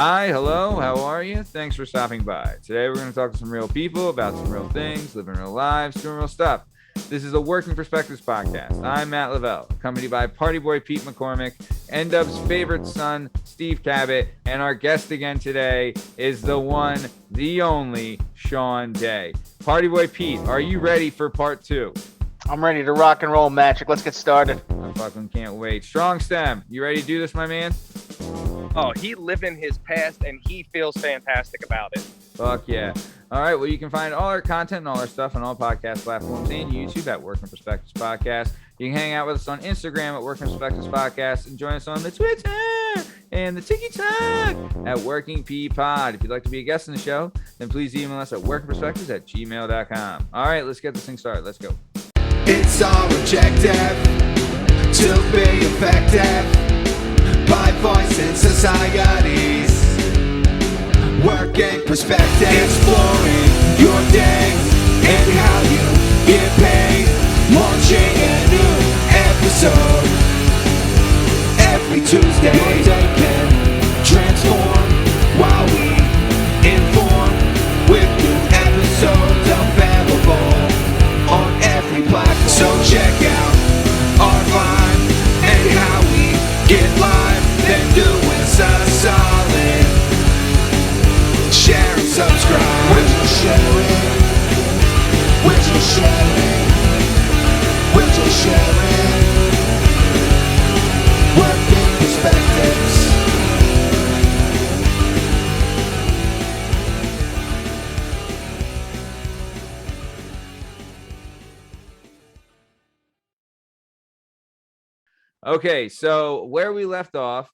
Hi, hello, how are you? Thanks for stopping by. Today we're going to talk to some real people about some real things, living real lives, doing real stuff. This is a Working Perspectives podcast. I'm Matt Lavelle, accompanied by Party Boy Pete McCormick, N-Dub's favorite son, Steve Cabot, and our guest again today is the one, the only, Sean Day. Party Boy Pete, are you ready for part 2? I'm ready to rock and roll, Magic. Let's get started. I fucking can't wait. Strong Stem, you ready to do this, my man? Oh, he living his past and he feels fantastic about it. Fuck yeah. All right, well, you can find all our content and all our stuff on all podcast platforms and YouTube at Working Perspectives Podcast. You can hang out with us on Instagram at Working Perspectives Podcast and join us on the Twitter and the TikTok at Working P Pod. If you'd like to be a guest on the show, then please email us at workingperspectives@gmail.com. All right, let's get this thing started. Let's go. It's our objective to be effective by voicing societies. Working perspective, exploring your day and how you get paid. Launching a new episode every Tuesday. Your day can transform while we inform with new episodes available on every platform. So check out our vibe and how we get live. Then do us a solid. Share and subscribe. We're just sharing. We're just sharing. We're just sharing. Working perspectives. Okay, so where we left off,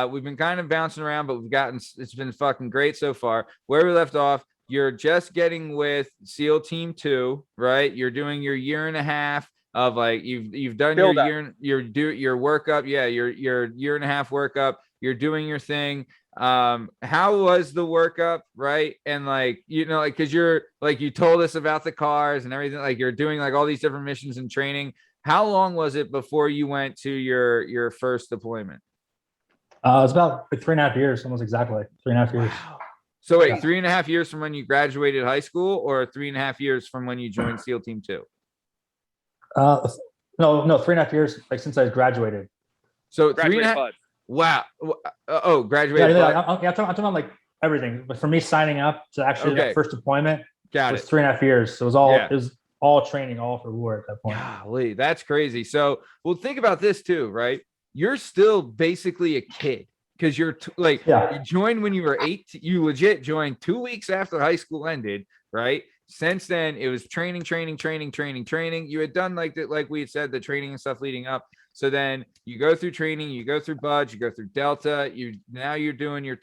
we've been kind of bouncing around, but it's been fucking great so far. Where we left off, you're just getting with SEAL Team 2, right? You're doing your year and a half of like you've done Build your up. your workup, yeah, your year and a half workup. You're doing your thing. How was the workup, right? And like like because you're like you told us about the cars and everything, like you're doing like all these different missions and training. How long was it before you went to your first deployment? It was about like 3.5 years, almost exactly 3.5 years. Wow. So wait, Yeah. 3.5 years from when you graduated high school, or 3.5 years from when you joined SEAL Team 2? No, 3.5 years, like since I graduated. So Graduate 3.5. bud. Wow. Oh, Yeah, graduated. I'm talking about like everything. But for me, signing up to actually Okay. that first deployment Got was it. 3.5 years. So it Yeah. was all training, all for war at that point. Golly, that's crazy. So, well, think about this too, right? You're still basically a kid because you're Yeah. you joined when you were 8. You legit joined 2 weeks after high school ended, right? Since then, it was training. You had done like we had said, the training and stuff leading up. So then you go through training, you go through Budge, you go through Delta. Now you're doing your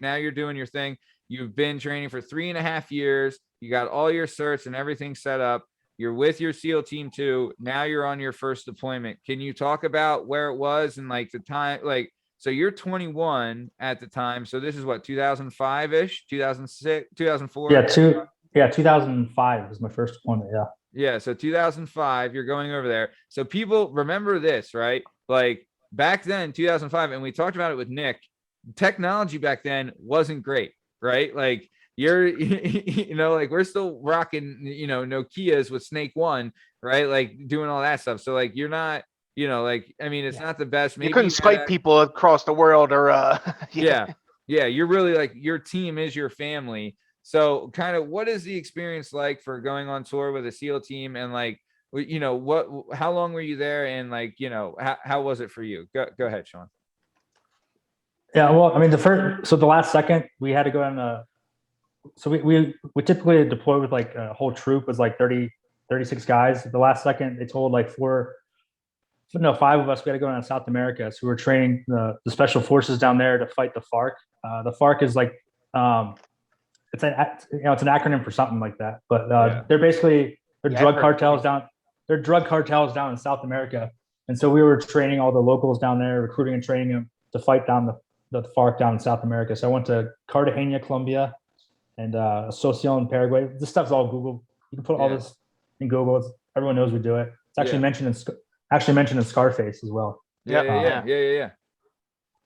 now you're doing your thing. You've been training for 3.5 years. You got all your certs and everything set up. You're with your SEAL Team 2. Now you're on your first deployment. Can you talk about where it was and like the time? Like, so you're 21 at the time. So this is what, 2005-ish, 2006, 2004? Yeah, 2005 was my first deployment. Yeah. Yeah. So 2005, you're going over there. So people remember this, right? Like back then, 2005, and we talked about it with Nick, technology back then wasn't great, right? Like, you're like we're still rocking Nokias with Snake One, right? Like doing all that stuff. So like you're not like, I mean, it's not the best. Maybe You couldn't Skype people across the world or yeah you're really like, your team is your family. So kind of what is the experience like for going on tour with a SEAL team, and like how long were you there, and like how was it for you? Go ahead, Sean. Yeah. Well, I mean, the last second we had to go on so we typically deploy with like a whole troop was like 36 guys. The last second they told like 5 of us we had to go down to South America. So we were training the special forces down there to fight the FARC. The FARC is like it's an acronym for something like that. But they're basically drug cartels down. They're drug cartels down in South America. And so we were training all the locals down there, recruiting and training them to fight down the FARC down in South America. So I went to Cartagena, Colombia, and Asunción in Paraguay. This stuff's all Google. You can put all this in Google. Everyone knows we do it. It's actually mentioned in Scarface as well. Yeah.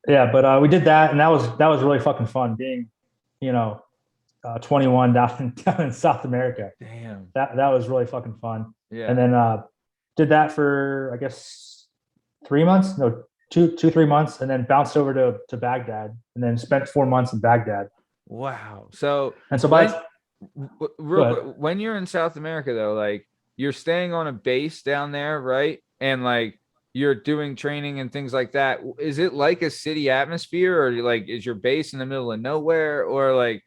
yeah, but we did that, and that was really fucking fun being, 21 down in South America. Damn. That was really fucking fun. Yeah. And then did that for I guess 3 months, no, 3 months, and then bounced over to Baghdad, and then spent 4 months in Baghdad. Wow. So And so when you're in South America though, like you're staying on a base down there, right? And like you're doing training and things like that. Is it like a city atmosphere, or like is your base in the middle of nowhere, or like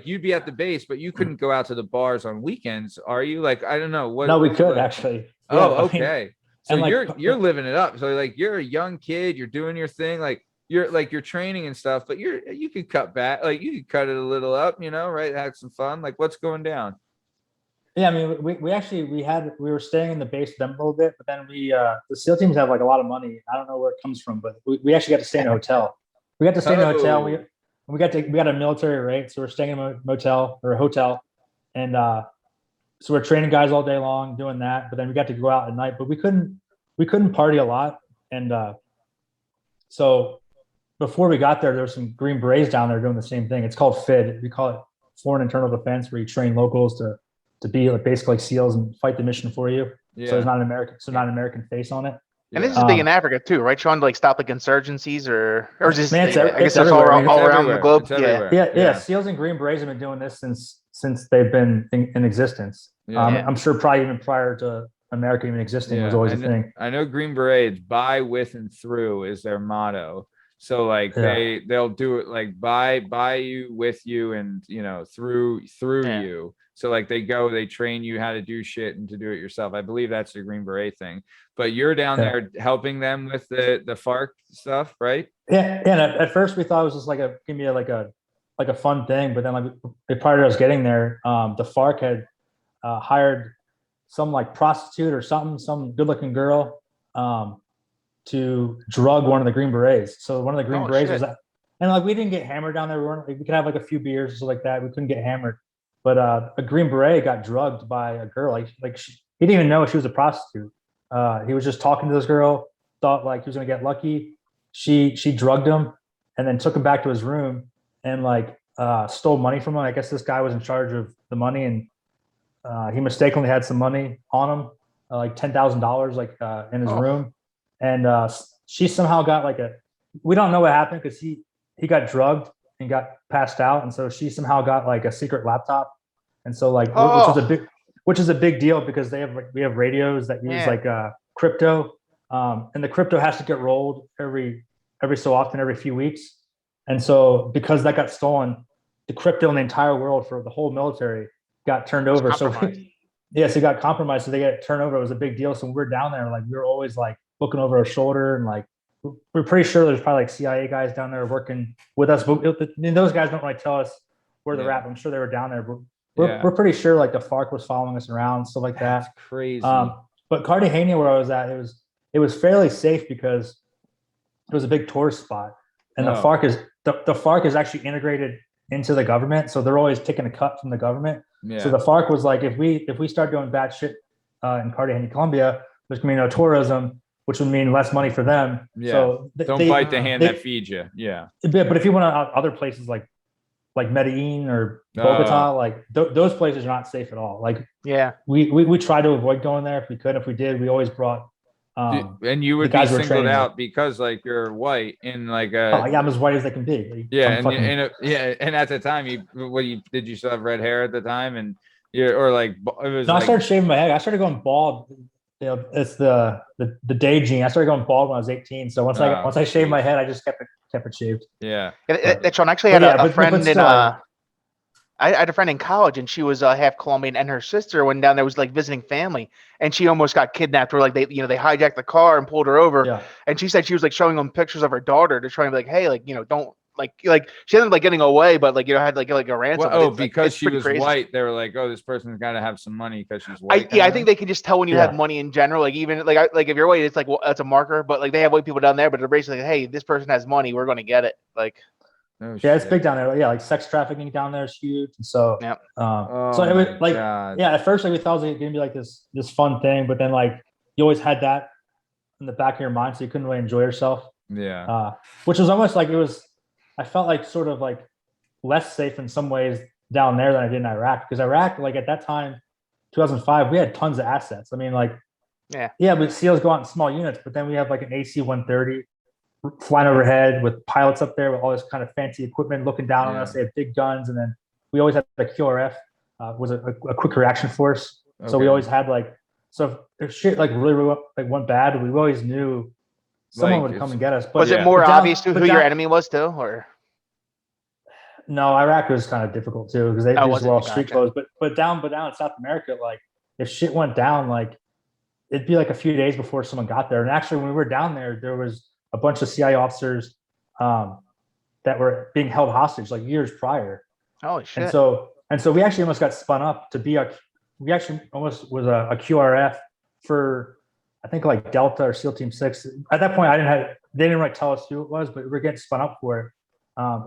you'd be at the base, but you couldn't go out to the bars on weekends, are you? Like I don't know what. No, we could actually. Oh, Yeah, okay. So and, like, you're living it up. So like you're a young kid, you're doing your thing, like you're training and stuff, but you could cut back, like you could cut it a little up, right? Have some fun. Like what's going down? Yeah, I mean, we were staying in the base with them a little bit, but then the SEAL teams have like a lot of money. I don't know where it comes from, but we actually got to stay in a hotel. We got to stay in a hotel. We got a military rate, so we're staying in a motel or a hotel, and so we're training guys all day long doing that. But then we got to go out at night, but we couldn't party a lot, and so before we got there was some Green Berets down there doing the same thing. It's called FID. We call it Foreign Internal Defense, where you train locals to be like basically like SEALs and fight the mission for you. Yeah. So there's not an American face on it. And this is big in Africa too, right, Sean? To like stop like insurgencies or just Man, I guess that's all around the globe. Yeah. SEAls and Green Berets have been doing this since they've been in existence. Yeah. I'm sure probably even prior to America even existing was always a thing. I know Green Berets, by, with, and through is their motto. So like they'll do it like by you, with you, and through you. So like they train you how to do shit and to do it yourself. I believe that's the Green Beret thing. But you're down there helping them with the FARC stuff, right? Yeah. And at first we thought it was just like a fun thing, but then like prior to us getting there, the FARC had hired some like prostitute or something, some good-looking girl, to drug one of the Green Berets. So one of the Green Berets was that, and like we didn't get hammered down there. We could have like a few beers or something like that. We couldn't get hammered. But a Green Beret got drugged by a girl. He didn't even know she was a prostitute. He was just talking to this girl, thought like he was gonna get lucky. She drugged him and then took him back to his room and like stole money from him. I guess this guy was in charge of the money, and he mistakenly had some money on him, like $10,000, like in his room. And she somehow got like we don't know what happened because he got drugged and got passed out, and so she somehow got like a secret laptop. And so like which is a big deal because we have radios that use like crypto, and the crypto has to get rolled every so often, every few weeks. And so because that got stolen, the crypto in the entire world for the whole military got turned over. So it got compromised. So they got turned over. It was a big deal. So we're down there, like we were always like looking over our shoulder, and like we're pretty sure there's probably like CIA guys down there working with us. But those guys don't really tell us where they're at. I'm sure they were down there, but we're pretty sure like the FARC was following us around, stuff like that. That's crazy. But Cartagena, where I was at, it was fairly safe because it was a big tourist spot, and the FARC is actually integrated into the government, so they're always taking a cut from the government. Yeah. So the FARC was like, if we start doing bad shit in Cartagena, Colombia, there's gonna be no tourism, which would mean less money for them. Yeah. So don't bite the hand that feeds you. Yeah. But if you went to other places like Medellin or Bogota, like those places are not safe at all. Like we try to avoid going there if we could. If we did, we always brought. And you would be singled out because like you're white in like I'm as white as they can be. And at the time did you still have red hair at the time, and I started shaving my head. I started going bald. It's the day gene. I started going bald when I was 18. So once I shaved my head, I just kept it shaved. Yeah. Sean, actually had a friend in I had a friend in college, and she was half Colombian, and her sister went down there, was like visiting family, and she almost got kidnapped, or like they hijacked the car and pulled her over. Yeah. And she said she was like showing them pictures of her daughter to try and be like, hey, like, don't like she ended up like getting away, but like, had like a ransom. Well, because she was white, they were like, oh, this person's got to have some money because she's white. I think they can just tell when you have money in general. Like even like if you're white, it's like, well, that's a marker. But like they have white people down there, but they're basically like, hey, this person has money, we're going to get it. Like. It's big down there. Yeah, like sex trafficking down there is huge. And so, so it was like, at first, like we thought it was gonna be like this fun thing, but then like you always had that in the back of your mind, so you couldn't really enjoy yourself. Yeah. Which was almost like I felt like sort of like less safe in some ways down there than I did in Iraq, because Iraq, like at that time, 2005, we had tons of assets. I mean, like, but SEALs go out in small units, but then we have like an AC-130 flying overhead with pilots up there with all this kind of fancy equipment looking down on us. They have big guns, and then we always had the QRF, was a quick reaction force. Okay. So we always had like, so if shit like really like went bad, we always knew someone would come and get us. But was it more obvious to who your enemy was too, or? No, Iraq was kind of difficult too, because they just were all street clothes. But down in South America, like if shit went down, like it'd be like a few days before someone got there. And actually, when we were down there was a bunch of CIA officers that were being held hostage like years prior. Oh shit! And so we actually almost got spun up to be we actually almost was a QRF for, I think, like Delta or SEAL Team 6. At that point, they didn't really tell us who it was, but we were getting spun up for it.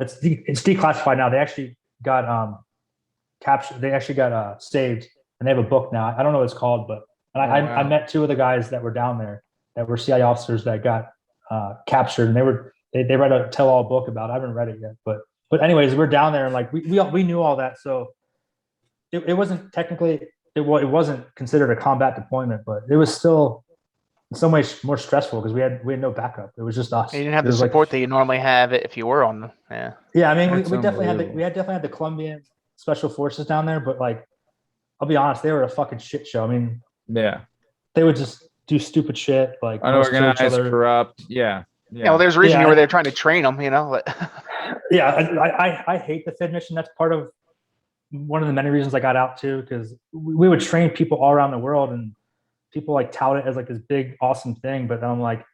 It's declassified now. They actually got captured. They actually got saved, and they have a book now. I don't know what it's called, but I met two of the guys that were down there that were CIA officers that got captured, and they read a tell-all book about it. I haven't read it yet, but anyways, we're down there, and like we knew all that, so it wasn't technically it wasn't considered a combat deployment, but it was still in some ways more stressful because we had no backup. It was just us. You didn't have the support that you normally have if you were on. Yeah. I mean, we definitely had the Colombian Special Forces down there, but like, I'll be honest, they were a fucking shit show. I mean, they would just do stupid shit, like unorganized, corrupt. Yeah. Well, there's a reason you were there trying to train them, you know. I hate the FID mission. That's part of one of the many reasons I got out too, because we would train people all around the world, and people like tout it as like this big awesome thing, but I'm like,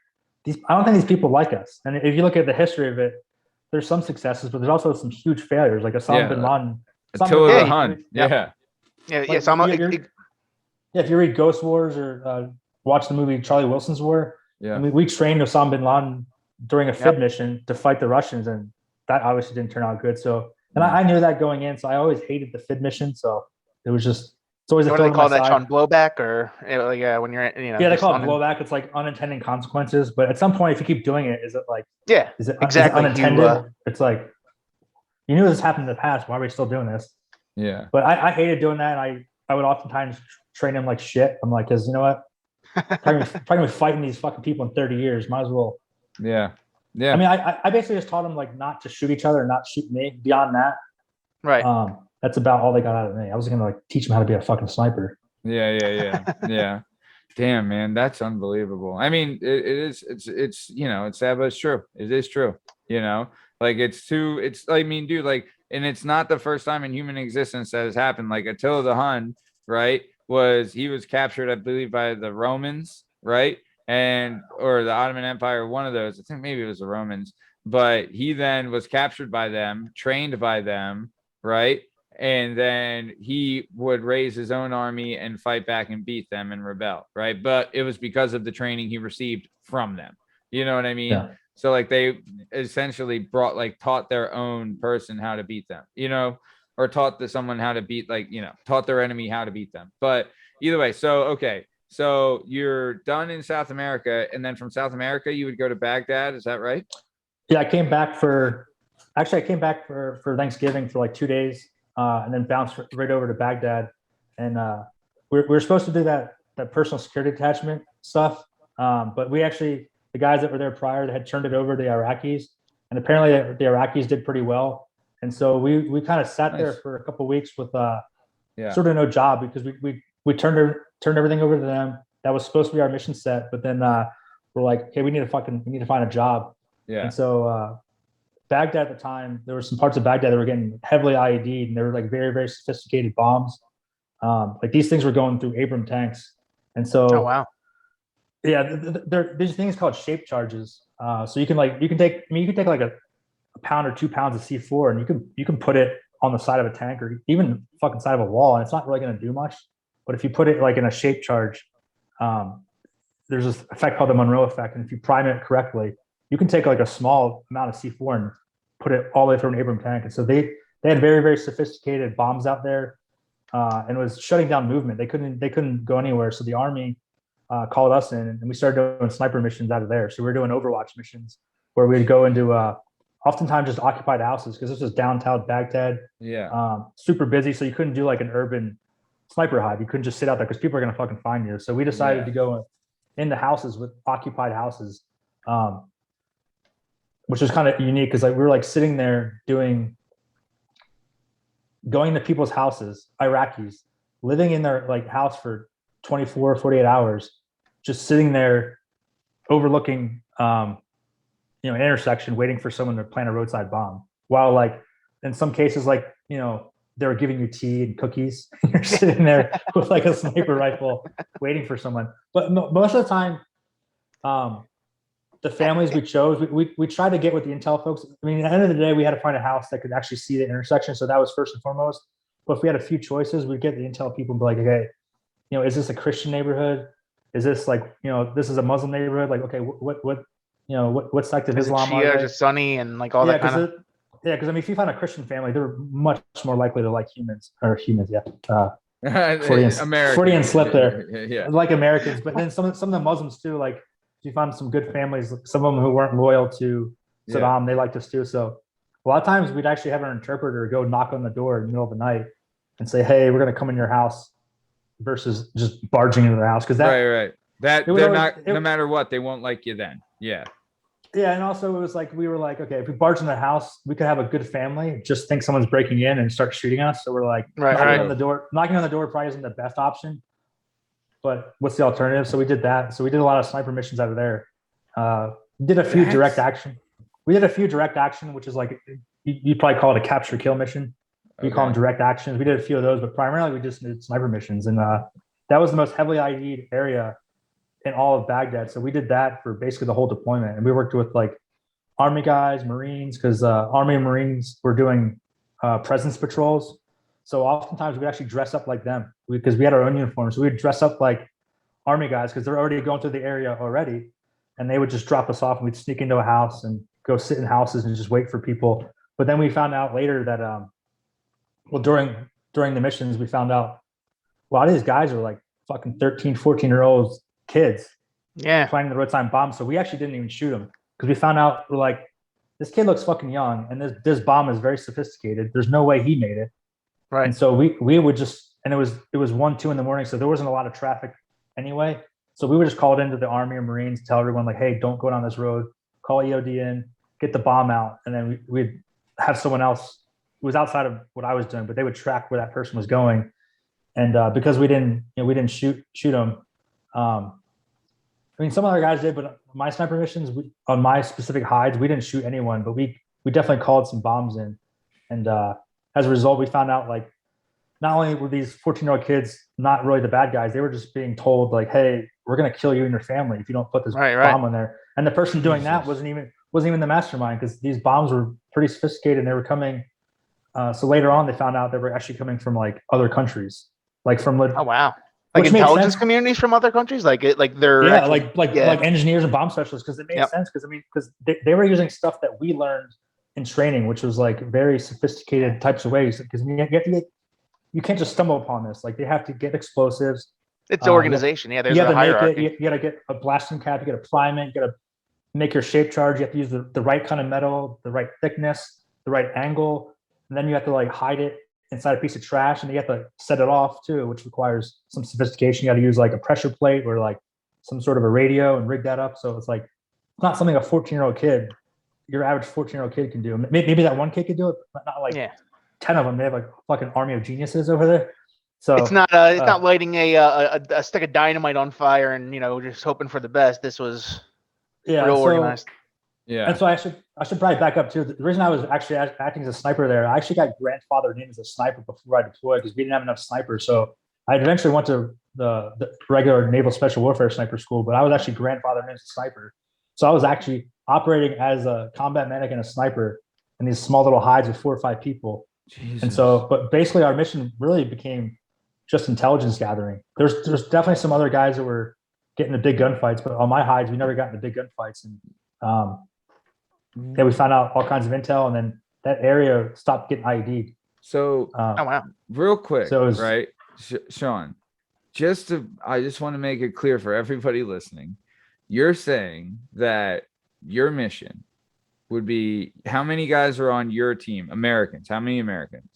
I don't think these people like us. And if you look at the history of it, there's some successes, but there's also some huge failures, like Osama bin Laden. Attila the Hun. So if you read Ghost Wars or watch the movie Charlie Wilson's War, I mean, we trained Osama bin Laden during a FID mission to fight the Russians, and that obviously didn't turn out good. So, and I knew that going in, so I always hated the FID mission. So it was just, it's always what do they call that, Sean? Blowback, or when you're, they call it blowback. It's like unintended consequences. But at some point, if you keep doing it, is it like, is it exactly unintended? It's like, you knew this happened in the past. Why are we still doing this? Yeah. But I hated doing that. And I would oftentimes train them like shit. I'm like, because you know what? Probably gonna be fighting these fucking people in 30 years. Might as well. Yeah. I mean, I basically just taught them like not to shoot each other and not shoot me. Beyond that, right? That's about all they got out of me. I was gonna like teach them how to be a fucking sniper. Yeah. Damn, man, that's unbelievable. I mean, it's it's sad, but it's true. It is true. Like I mean, dude, like, and it's not the first time in human existence that has happened. Like Attila the Hun, right? He was captured, I believe, by the Romans, right? Or the Ottoman Empire, one of those. I think maybe it was the Romans, but he then was captured by them, trained by them, right? And then he would raise his own army and fight back and beat them and rebel, right? But it was because of the training he received from them. You know what I mean? Yeah. So like they essentially taught their own person how to beat them, or taught someone how to beat, taught their enemy how to beat them. But either way, so you're done in South America, and then from South America, you would go to Baghdad. Is that right? Yeah, I came back for Thanksgiving for like 2 days, and then bounced right over to Baghdad. And we were supposed to do that personal security detachment stuff, but the guys that were there prior, they had turned it over to the Iraqis, and apparently the Iraqis did pretty well. And so we kind of sat there for a couple of weeks with sort of no job, because we turned everything over to them. That was supposed to be our mission set, but then we're like, hey, we need to find a job. Yeah. And so Baghdad at the time, there were some parts of Baghdad that were getting heavily IED'd, and they were like very, very sophisticated bombs. Like these things were going through Abram tanks. And so, oh wow. Yeah, there's things called shape charges. So you can take like a pound or 2 pounds of C4, and you can put it on the side of a tank or even fucking side of a wall, and it's not really going to do much. But if you put it like in a shape charge, there's this effect called the Monroe effect, and if you prime it correctly, you can take like a small amount of C4 and put it all the way through an Abram tank. And so they had very, very sophisticated bombs out there, and it was shutting down movement. They couldn't go anywhere. So the Army called us in, and we started doing sniper missions out of there. So we were doing Overwatch missions where we'd go into oftentimes just occupied houses because this was downtown Baghdad. Yeah. Super busy, so you couldn't do like an urban sniper hive. You couldn't just sit out there because people are gonna fucking find you. So we decided to go into houses with occupied houses, which was kind of unique because like we were like sitting there going to people's houses, Iraqis, living in their like house for 24, 48 hours, just sitting there overlooking an intersection waiting for someone to plant a roadside bomb, while like in some cases like they were giving you tea and cookies and you're sitting there with like a sniper rifle waiting for someone. But most of the time the families we chose, we tried to get with the intel folks. I mean, at the end of the day, we had to find a house that could actually see the intersection, so that was first and foremost. But if we had a few choices, we'd get the intel people and be like, okay, is this a Christian neighborhood? Is this like, this is a Muslim neighborhood? Like, okay, what sect of Islam are they? Is it Sunni and like all that kind of? Because I mean, if you find a Christian family, they're much more likely to like humans. Freudian slip there. Yeah. Like Americans, but then some of the Muslims too. Like, if you find some good families, some of them who weren't loyal to Saddam, they liked us too. So a lot of times we'd actually have an interpreter go knock on the door in the middle of the night and say, "Hey, we're going to come in your house," versus just barging into their house because that right. That they're not, no matter what, they won't like you then. Yeah. Yeah, and also it was like we were like, okay, if we barge in the house, we could have a good family just think someone's breaking in and start shooting us. So we're like, knocking on the door probably isn't the best option, but what's the alternative? So we did that. So we did a lot of sniper missions out of there. We did a few direct action. We did a few direct action, which is like you'd probably call it a capture kill mission. We call them direct actions. We did a few of those, but primarily we just did sniper missions, and that was the most heavily ID'd area in all of Baghdad. So we did that for basically the whole deployment. And we worked with like Army guys, Marines, because Army and Marines were doing presence patrols. So oftentimes we'd actually dress up like them because we had our own uniforms. So we'd dress up like Army guys because they're already going through the area already. And they would just drop us off and we'd sneak into a house and go sit in houses and just wait for people. But then we found out later that, during the missions, we found out a lot of these guys are like fucking 13, 14-year-olds kids finding the roadside bomb. So we actually didn't even shoot them because we found out we're like, this kid looks fucking young and this bomb is very sophisticated. There's no way he made it. Right. And so we would just, and it was 1, 2 in the morning. So there wasn't a lot of traffic anyway. So we would just call it into the Army or Marines, tell everyone like, hey, don't go down this road, call EOD in, get the bomb out. And then we'd have someone else who was outside of what I was doing, but they would track where that person was going. And because we didn't shoot them, I mean, some other guys did, but my sniper missions on my specific hides, we didn't shoot anyone, but we definitely called some bombs in. And as a result, we found out like not only were these 14-year-old kids not really the bad guys, they were just being told like, hey, we're going to kill you and your family if you don't put this bomb on there. And the person doing that wasn't even the mastermind because these bombs were pretty sophisticated and they were coming. So later on, they found out they were actually coming from like other countries, like from like intelligence communities from other countries, like they're like engineers and bomb specialists, because it made sense because they were using stuff that we learned in training, which was like very sophisticated types of ways. Because you can't just stumble upon this. Like they have to get explosives. It's organization. There's a hierarchy. You got to get a blasting cap. You got to prime it. You got to make your shape charge. You have to use the right kind of metal, the right thickness, the right angle, and then you have to like hide it inside a piece of trash, and you have to set it off too, which requires some sophistication. You got to use like a pressure plate or like some sort of a radio and rig that up. So it's like it's not something a 14-year-old kid, your average 14-year-old kid can do. Maybe that one kid could do it, but not like 10 of them. They have like a fucking army of geniuses over there. So it's not lighting a stick of dynamite on fire and just hoping for the best. This was real organized. Yeah. And so I should probably back up too. The reason I was actually acting as a sniper there, I actually got grandfathered in as a sniper before I deployed because we didn't have enough snipers. So I eventually went to the regular Naval Special Warfare Sniper School, but I was actually grandfathered in as a sniper. So I was actually operating as a combat medic and a sniper in these small little hides with 4 or 5 people. Jesus. And so, but basically our mission really became just intelligence gathering. There's definitely some other guys that were getting the big gunfights, but on my hides, we never got into big gunfights. And we found out all kinds of intel, and then that area stopped getting IED'd. So, real quick, so right, Sean, I just want to make it clear for everybody listening. You're saying that your mission would be how many guys are on your team? Americans. How many Americans?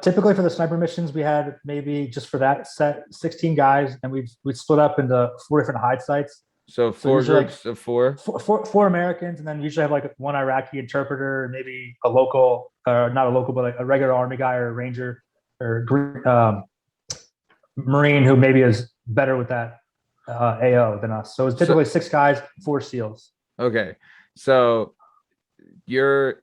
Typically for the sniper missions, we had maybe just for that set 16 guys, and we'd split up into 4 different hide sites. So four usually groups of four. Four Americans, and then usually have like one Iraqi interpreter, maybe a local, not a local, but like a regular Army guy or a Ranger or Marine who maybe is better with that AO than us. So it's typically 6 guys, 4 SEALs. Okay, so your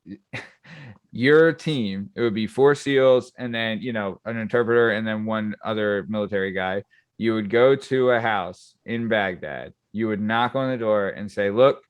team, it would be 4 SEALs and then an interpreter and then one other military guy. You would go to a house in Baghdad. You would knock on the door and say, look,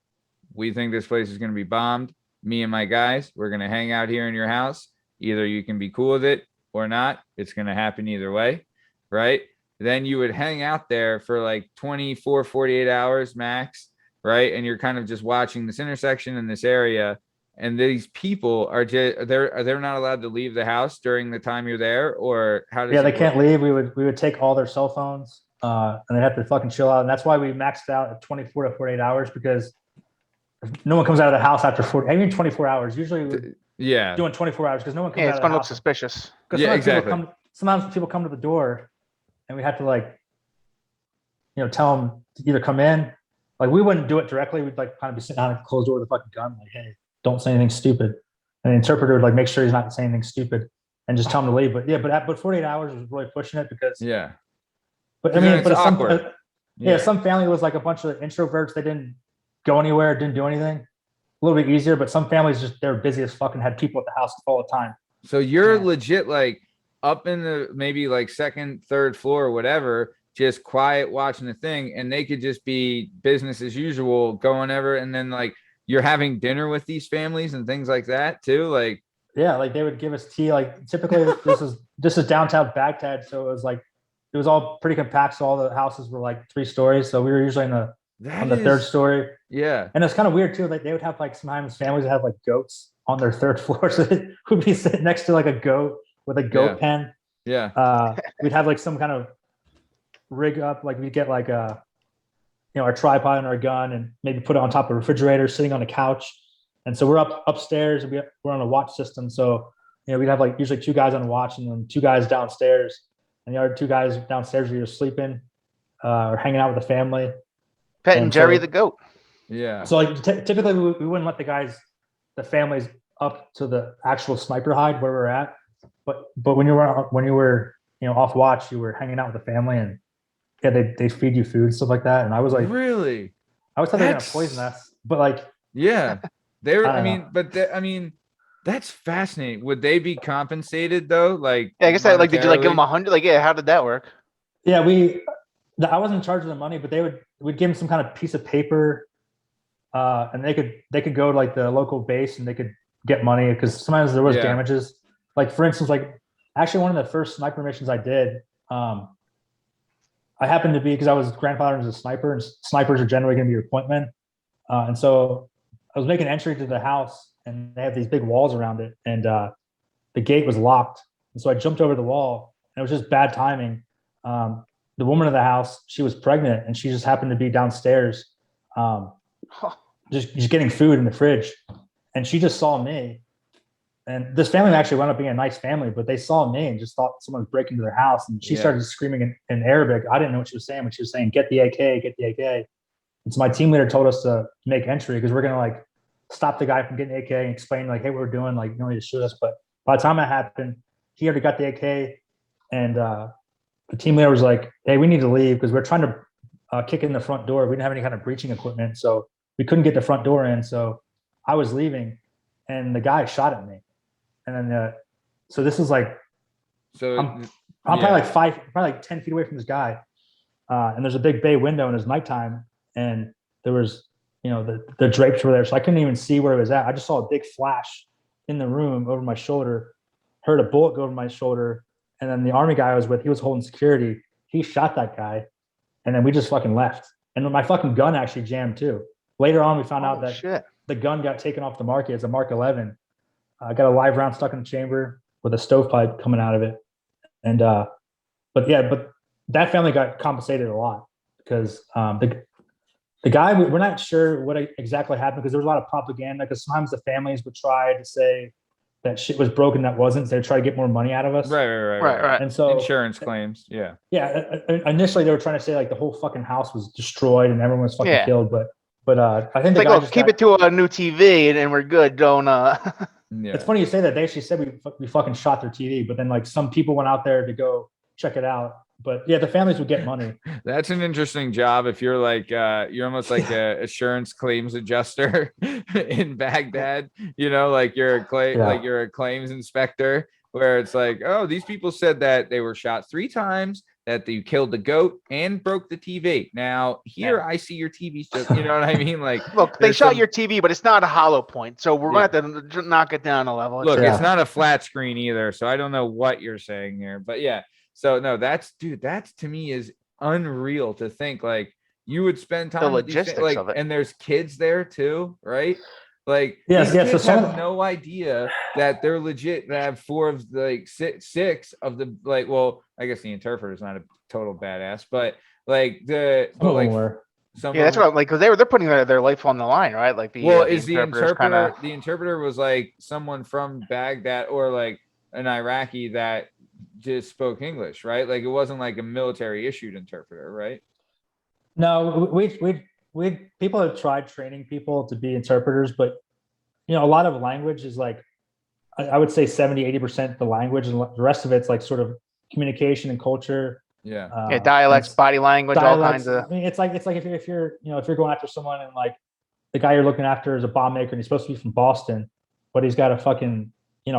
we think this place is going to be bombed. Me and my guys, we're going to hang out here in your house. Either you can be cool with it or not. It's going to happen either way, right? Then you would hang out there for like 24, 48 hours max, right? And you're kind of just watching this intersection in this area. And these people are just, they're not allowed to leave the house during the time you're there, or how does they can't leave. We would take all their cell phones. And they have to fucking chill out. And that's why we maxed out at 24 to 48 hours, because no one comes out of the house after 40, even 24 hours. Usually we're doing 24 hours because no one comes out of the house. It's going to look suspicious. Yeah, exactly. Sometimes people come to the door and we have to tell them to either come in. Like we wouldn't do it directly. We'd like kind of be sitting down and close the door with a fucking gun. Like, hey, don't say anything stupid. And the interpreter would like make sure he's not saying anything stupid and just tell him to leave. But 48 hours was really pushing it because But I mean, some family was like a bunch of introverts. They didn't go anywhere, didn't do anything. A little bit easier, but some families they're busy as fuck and had people at the house all the time. So you're legit like up in the maybe like 2nd, 3rd floor or whatever, just quiet watching the thing, and they could just be business as usual going ever. And then like you're having dinner with these families and things like that too. Like like they would give us tea. Like typically this is downtown Baghdad, so it was all pretty compact. So all the houses were like 3 stories. So we were usually on the 3rd story. Yeah. And it's kind of weird too. Like they would have like sometimes families that have like goats on their 3rd floor. So they would be sitting next to like a goat with a goat pen. Yeah. We'd have like some kind of rig up. Like we'd get like our tripod and our gun and maybe put it on top of a refrigerator, sitting on a couch. And so we're upstairs and we're on a watch system. So, we'd have like usually 2 guys on watch and then 2 guys downstairs. And the other 2 guys downstairs are either sleeping or hanging out with the family. Petting Jerry the goat. Yeah. So like typically we wouldn't let the families up to the actual sniper hide where we're at. But when you were off watch, you were hanging out with the family and they feed you food, stuff like that. And I was like, really? I always thought they were gonna poison us, but like they were. I mean, that's fascinating. Would they be compensated though? Like, I guess did you like give them 100? Like, how did that work? Yeah, I wasn't in charge of the money, but we'd give them some kind of piece of paper, and they could go to like the local base and they could get money because sometimes there was damages. Like for instance, like actually one of the first sniper missions I did, I happened to be because I was grandfathered as a sniper, and snipers are generally going to be your point men, and so I was making entry to the house. And they have these big walls around it, and the gate was locked. And so I jumped over the wall, and it was just bad timing. The woman of the house, she was pregnant, and she just happened to be downstairs, just getting food in the fridge. And she just saw me. And this family actually wound up being a nice family, but they saw me and just thought someone was breaking into their house. And she started screaming in Arabic. I didn't know what she was saying, but she was saying, "Get the AK, get the AK." And so my team leader told us to make entry because we're going to stop the guy from getting AK and explain hey, what we're doing. Like, you don't need to shoot us. But by the time that happened, he already got the AK, and the team leader was like, "Hey, we need to leave because we're trying to kick in the front door. We didn't have any kind of breaching equipment, so we couldn't get the front door in." So I was leaving, and the guy shot at me, and then so this is like, I'm probably like 10 feet away from this guy, and there's a big bay window, and it's nighttime, and there was. The drapes were there, so I couldn't even see where it was at. I just saw a big flash in the room over my shoulder, heard a bullet go over my shoulder, and then the Army guy I was with, he was holding security. He shot that guy, and then we just fucking left. And my fucking gun actually jammed too. Later on, we found out that the gun got taken off the market. It's a Mark 11. I got a live round stuck in the chamber with a stovepipe coming out of it. And but that family got compensated a lot because the guy, we're not sure what exactly happened because there was a lot of propaganda. Because sometimes the families would try to say that shit was broken that wasn't. So they try to get more money out of us. Right. And so insurance claims. Yeah. Yeah. Initially, they were trying to say like the whole fucking house was destroyed and everyone was fucking killed. But I think it's the like, guy look, keep it to a new TV and we're good. Don't. Yeah. It's funny you say that. They actually said we fucking shot their TV, but then like some people went out there to go check it out. But yeah, the families would get money. That's an interesting job if you're like you're almost like a assurance claims adjuster in Baghdad, like you're a claims inspector where it's like, oh, these people said that they were shot 3 times, that you killed the goat and broke the TV. Now here I see your TV's just, you know what I mean? Like, look, they shot your TV, but it's not a hollow point, so we're gonna have to knock it down a level. Look, it's not a flat screen either, so I don't know what you're saying here, but yeah. So no, that's to me is unreal to think like you would spend time the with these logistics of it, and there's kids there too, right? Like these kids have no idea that they're legit. They have 4 of like 6 of the like. Well, I guess the interpreter is not a total badass, but like that's what like because they're putting their life on the line, right? Like the the interpreter was like someone from Baghdad or like an Iraqi that just spoke English, right? Like it wasn't like a military issued interpreter, right? No, we people have tried training people to be interpreters, but a lot of language is like I would say 70-80% the language, and the rest of it's like sort of communication and culture. Dialects, body language, all kinds of. I mean, it's like if you're going after someone and like the guy you're looking after is a bomb maker and he's supposed to be from Boston, but he's got a fucking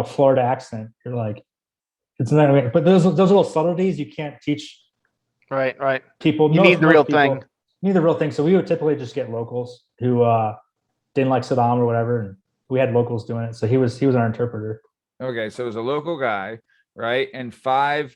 Florida accent. You're like, it's not. But those little subtleties you can't teach. Right. People, you need the real thing. You need the real thing. So we would typically just get locals who didn't like Saddam or whatever, and we had locals doing it. So he was our interpreter. Okay, so it was a local guy, right? And 5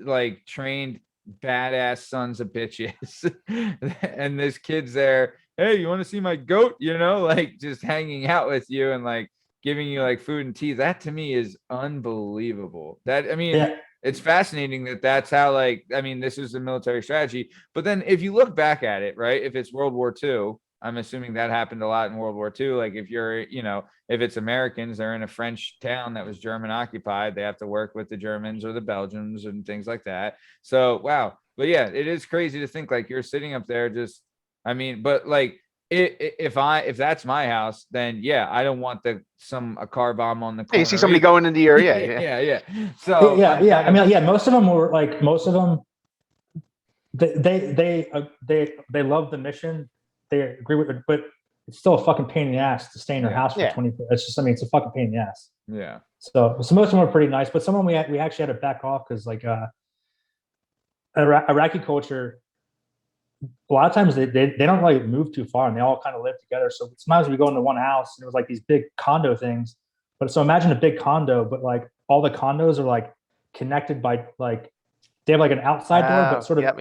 like trained badass sons of bitches, and this kid's there. Hey, you want to see my goat? Like just hanging out with you and like giving you like food and tea. That to me is unbelievable. It's fascinating that's how this is the military strategy. But then if you look back at it, right, if it's World War II, I'm assuming that happened a lot in World War II. Like if you're, if it's Americans, they're in a French town that was German occupied, they have to work with the Germans or the Belgians and things like that. So, wow. But yeah, it is crazy to think like you're sitting up there but like, if that's my house, then yeah, I don't want a car bomb on the corner. You see somebody going into your yeah. So yeah. Most of them they love the mission. They agree with it, but it's still a fucking pain in the ass to stay in their house for 20. It's just it's a fucking pain in the ass. Yeah. So most of them are pretty nice, but some of them we actually had to back off because like Iraqi culture. A lot of times they don't like move too far and they all kind of live together. So sometimes we go into one house and it was like these big condo things. But so imagine a big condo, but like all the condos are like connected by like they have like an outside door, but sort of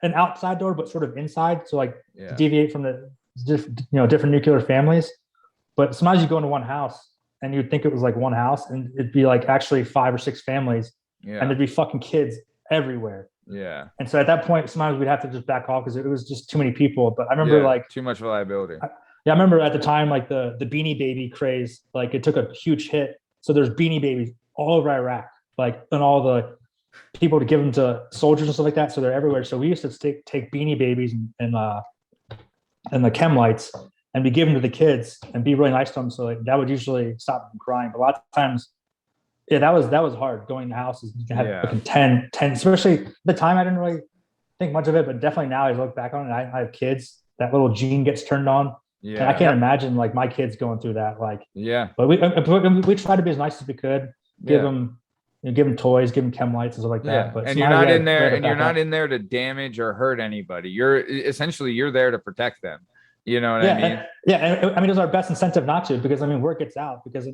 an outside door, but sort of inside. So like to deviate from the different nuclear families. But sometimes you go into one house and you'd think it was like one house and it'd be like actually 5 or 6 families and there'd be fucking kids everywhere. Yeah. And so at that point, sometimes we'd have to just back off because it was just too many people. But I remember like too much reliability. I remember at the time, like the Beanie Baby craze, like it took a huge hit. So there's Beanie Babies all over Iraq, like, and all the people to give them to soldiers and stuff like that. So they're everywhere. So we used to take Beanie Babies and the chem lights and be given to the kids and be really nice to them. So like, that would usually stop them from crying. But a lot of times, that was hard going to houses. You can have fucking 10, especially at the time I didn't really think much of it, but definitely now as I look back on it, I have kids, that little gene gets turned on. Yeah. And I can't imagine like my kids going through that. Like, but we tried to be as nice as we could, give them toys, give them chem lights and stuff like that. But and you're not in there and you're not in there to damage or hurt anybody. You're there to protect them. You know what I mean? And it was our best incentive not to, because word gets out, because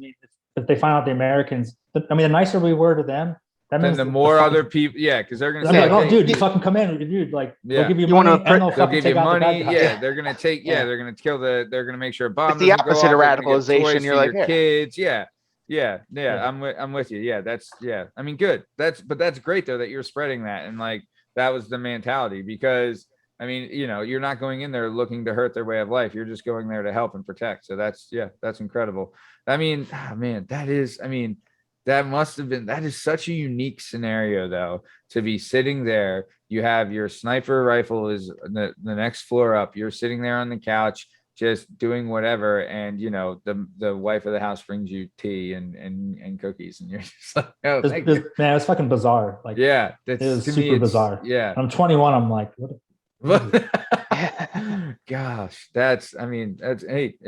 if they find out the Americans, the nicer we were to them, that means the more other people, because they're gonna say, "Oh, dude, you fucking come in, dude." Like, they'll give you money, they'll give you money. They're gonna take. They're gonna kill they're gonna make sure a bomb. It's the opposite of radicalization. You're like kids. I'm with you. Yeah, that's good. That's great though that you're spreading that, and like that was the mentality, because I mean, you're not going in there looking to hurt their way of life. You're just going there to help and protect. So that's incredible. I mean, man, that is such a unique scenario though, to be sitting there. You have your sniper rifle is the next floor up. You're sitting there on the couch, just doing whatever. And, the wife of the house brings you tea and cookies, and you're just like, oh, man, it's fucking bizarre. Like, yeah, it was super bizarre. Yeah. I'm 21. I'm like, what? Gosh, it's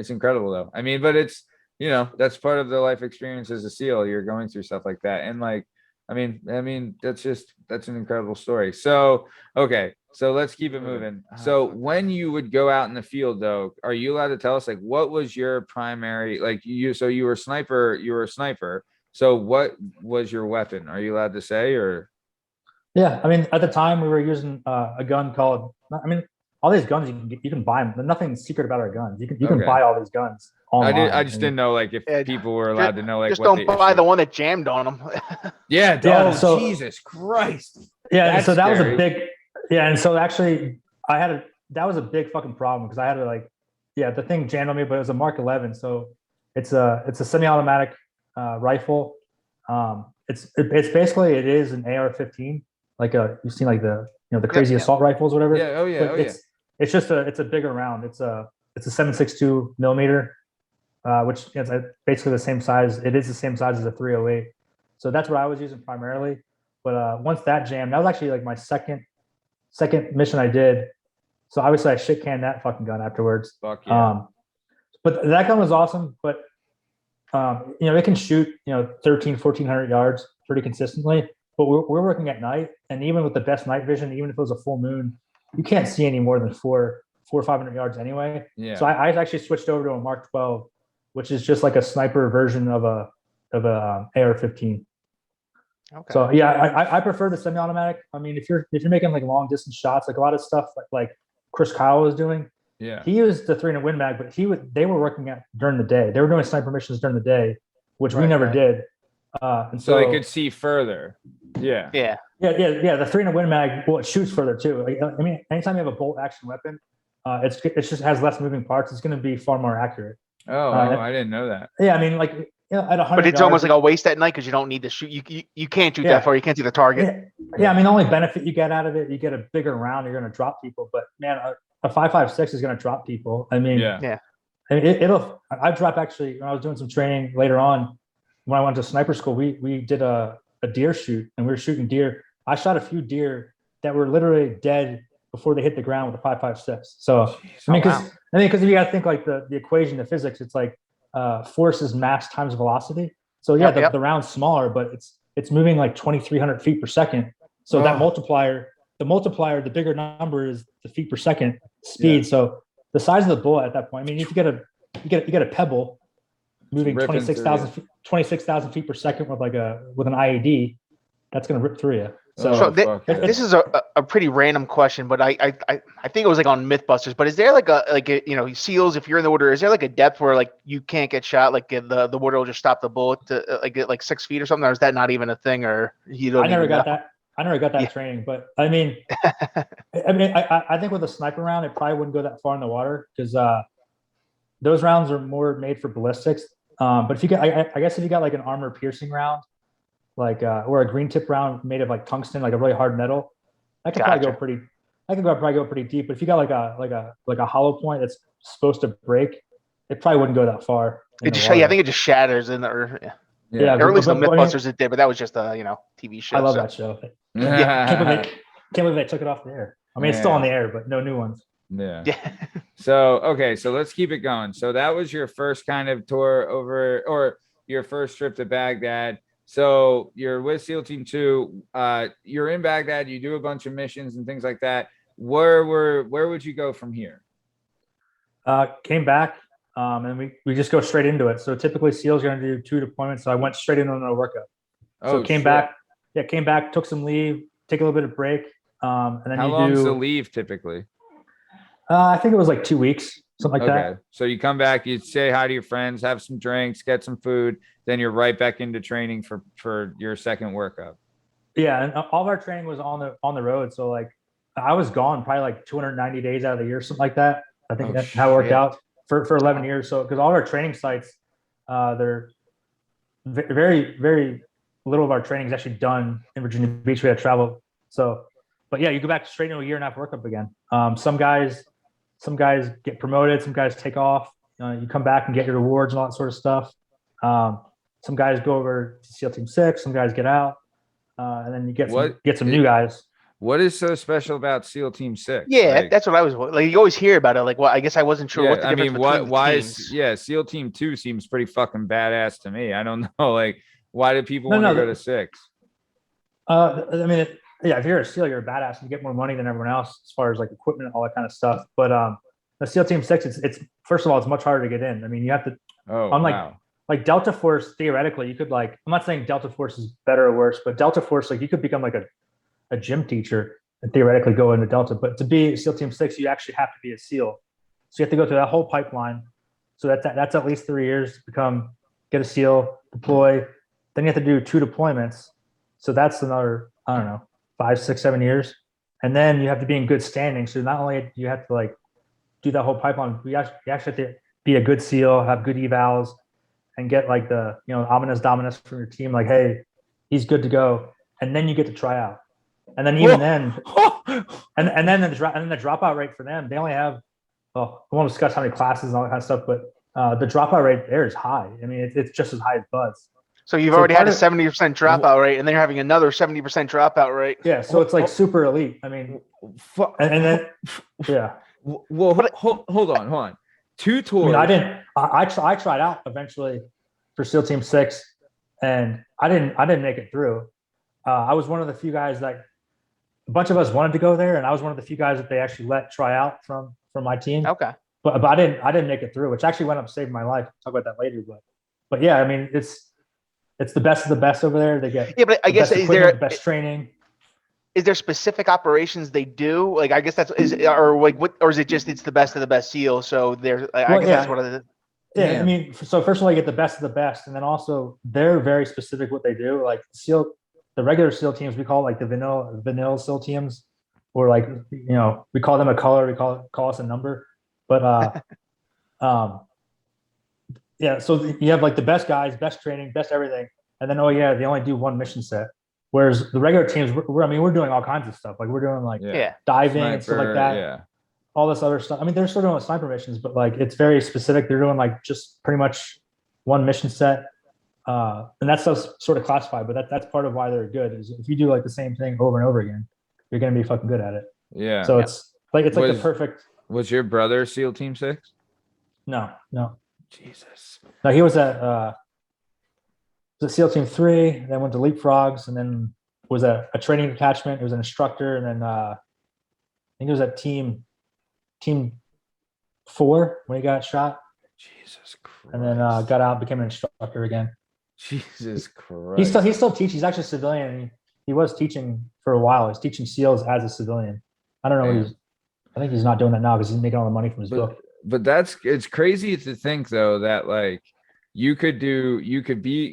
incredible though. I mean, but it's, that's part of the life experience as a SEAL. You're going through stuff like that. And like, I mean, that's an incredible story. So, okay. So let's keep it moving. So when you would go out in the field though, are you allowed to tell us like, what was your primary, like you were a sniper. So what was your weapon? Are you allowed to say, or? Yeah. I mean, at the time we were using a gun called, all these guns you can buy them. There's nothing secret about our guns. You can buy all these guns online. I just didn't know like if people were allowed to know like just don't buy the one that jammed on them. Yeah. So Jesus Christ. Yeah. So that was a big. Yeah, and so actually, that was a big fucking problem because I had to the thing jammed on me, but it was a Mark 11, so it's a semi-automatic rifle. It's basically it is an AR-15, like you've seen like the crazy assault rifles, whatever. Yeah. Oh yeah. It's just it's a bigger round. It's a 7.62 millimeter, which is basically the same size. It is the same size as a 308. So that's what I was using primarily. But once that jammed, that was actually like my second mission I did. So obviously I shit canned that fucking gun afterwards. Fuck yeah. But that gun was awesome. But it can shoot 1,400 yards pretty consistently. But we're working at night, and even with the best night vision, even if it was a full moon, you can't see any more than 400 or 500 yards anyway. Yeah. So I actually switched over to a Mark 12, which is just like a sniper version of a AR-15. Okay. So yeah, I prefer the semi-automatic. I mean, if you're making like long distance shots, like a lot of stuff like Chris Kyle was doing, yeah, he used the 300 Win Mag, but they were working at during the day. They were doing sniper missions during the day, which we never did. And so they could see further. Yeah. The 300 Win Mag, well, it shoots further too. I mean, anytime you have a bolt action weapon, it just has less moving parts. It's going to be far more accurate. Oh, I didn't know that. Yeah, I mean, like. At 100 but it's yards, almost like a waste at night because you don't need to shoot. You can't shoot that far. You can't see the target. Yeah. I mean, the only benefit you get out of it, you get a bigger round. You're going to drop people. But man, a 5.56 is going to drop people. I mean, yeah. I mean, I dropped actually when I was doing some training later on. When I went to sniper school, we did a deer shoot, and we were shooting deer. I shot a few deer that were literally dead before they hit the ground with a 5.56. So because if you got to think like the equation, the physics, it's like. Force is mass times velocity. So yeah, the round's smaller, but it's moving like 2,300 feet per second. So that multiplier, the bigger number is the feet per second speed. Yeah. So the size of the bullet at that point, I mean, if you get a pebble moving 26,000 feet per second with an IED, that's going to rip through you. So this is a pretty random question, but I think it was like on MythBusters. But is there like a SEALs, if you're in the water, is there like a depth where like you can't get shot, like the water will just stop the bullet to get like 6 feet or something, or is that not even a thing? Or you don't? I never got that training, but I mean, I think with a sniper round, it probably wouldn't go that far in the water because those rounds are more made for ballistics. But if you get, I guess if you got like an armor piercing round. Or a green tip round made of like tungsten, like a really hard metal, that could probably go pretty deep. But if you got like a hollow point that's supposed to break, it probably wouldn't go that far. I think it just shatters in the earth. Yeah. Or at least the MythBusters it did, but that was just a TV show. I love that show. Can't believe they took it off the air. I mean, it's still on the air, but no new ones. Yeah. So let's keep it going. So that was your first kind of tour over, or your first trip to Baghdad. So you're with SEAL Team 2. You're in Baghdad. You do a bunch of missions and things like that. Where would you go from here? Came back, and we just go straight into it. So typically SEALs are going to do 2 deployments. So I went straight into a workup. So came back, took some leave, take a little bit of break, and then how long is the leave typically? I think it was like 2 weeks. Something like that. So you come back, you say hi to your friends, have some drinks, get some food, then you're right back into training for your second workup. Yeah, and all of our training was on the road. So like I was gone probably like 290 days out of the year, something like that. I think Oh, that's how it worked shit. out for 11 years. So, because all our training sites, they're very, very little of our training is actually done in Virginia Beach. We had to travel. So, but yeah, you go back straight into a year and a half workup again. Some guys get promoted, some guys take off. You come back and get your rewards and all that sort of stuff. Some guys go over to SEAL Team 6, some guys get out, and then you get some new guys. What is so special about SEAL Team 6? Yeah, Like, that's what I was like. You always hear about it. Like, well, I guess I wasn't sure what the I difference mean, between the why teams. is SEAL Team 2 seems pretty fucking badass to me. I don't know, like, why do people want to go to 6? I mean, if you're a SEAL, you're a badass and you get more money than everyone else as far as like equipment and all that kind of stuff. But the SEAL Team 6, it's first of all, it's much harder to get in. I mean, you have to. Wow. Like Delta Force, theoretically, you could like. I'm not saying Delta Force is better or worse, but Delta Force, like you could become like a gym teacher and theoretically go into Delta. But to be SEAL Team 6, you actually have to be a SEAL. So you have to go through that whole pipeline. So that's at least 3 years to get a SEAL, deploy. Then you have to do 2 deployments. So that's another, I don't know, 5, 6, 7 years. And then you have to be in good standing. So not only do you have to like do that whole pipeline, you actually have to be a good SEAL, have good evals, and get like the, ominous dominus from your team. Like, hey, he's good to go. And then you get to try out. And then even then, and then the dropout rate for them, they only have, I won't discuss how many classes and all that kind of stuff, but the dropout rate there is high. I mean, it's just as high as Buzz. So you've already had a 70% dropout rate, and then you're having another 70% dropout rate. Yeah, so it's like super elite. I mean, and then, yeah. Well, hold on. 2 tours. I mean, I tried out eventually for SEAL Team 6, and I didn't make it through. I was one of the few guys that a bunch of us wanted to go there, and I was one of the few guys that they actually let try out from my team. Okay. But I didn't make it through, which actually went up saving my life. I'll talk about that later. But yeah, I mean, it's the best of the best over there. They get but I guess is there the best training? Is there specific operations they do? Like, I guess that's or is it just it's the best of the best SEAL? So there's that's one of the. Yeah, I mean, so first of all, you get the best of the best, and then also they're very specific what they do. Like the regular SEAL teams, we call it like the vanilla SEAL teams, or like we call them a color, we call us a number, but yeah. So you have like the best guys, best training, best everything, and then they only do 1 mission set. Whereas the regular teams, we're doing all kinds of stuff. Like we're doing like diving and stuff like that. Yeah. All this other stuff. I mean, they're still doing sniper missions, but like it's very specific. They're doing like just pretty much 1 mission set. And that's sort of classified, but that's part of why they're good. Is if you do like the same thing over and over again, you're gonna be fucking good at it. Yeah. So it's like the perfect. Was your brother SEAL Team 6? No. Jesus. No, he was at SEAL Team 3, then went to Leapfrogs, and then was a training detachment. It was an instructor, and then I think it was at Team 4 when he got shot. Jesus Christ. And then got out, became an instructor again. Jesus Christ. He still teaches. He's actually a civilian. He was teaching for a while. He's teaching SEALs as a civilian. I don't know. I think he's not doing that now because he's making all the money from his book. But it's crazy to think though that like you could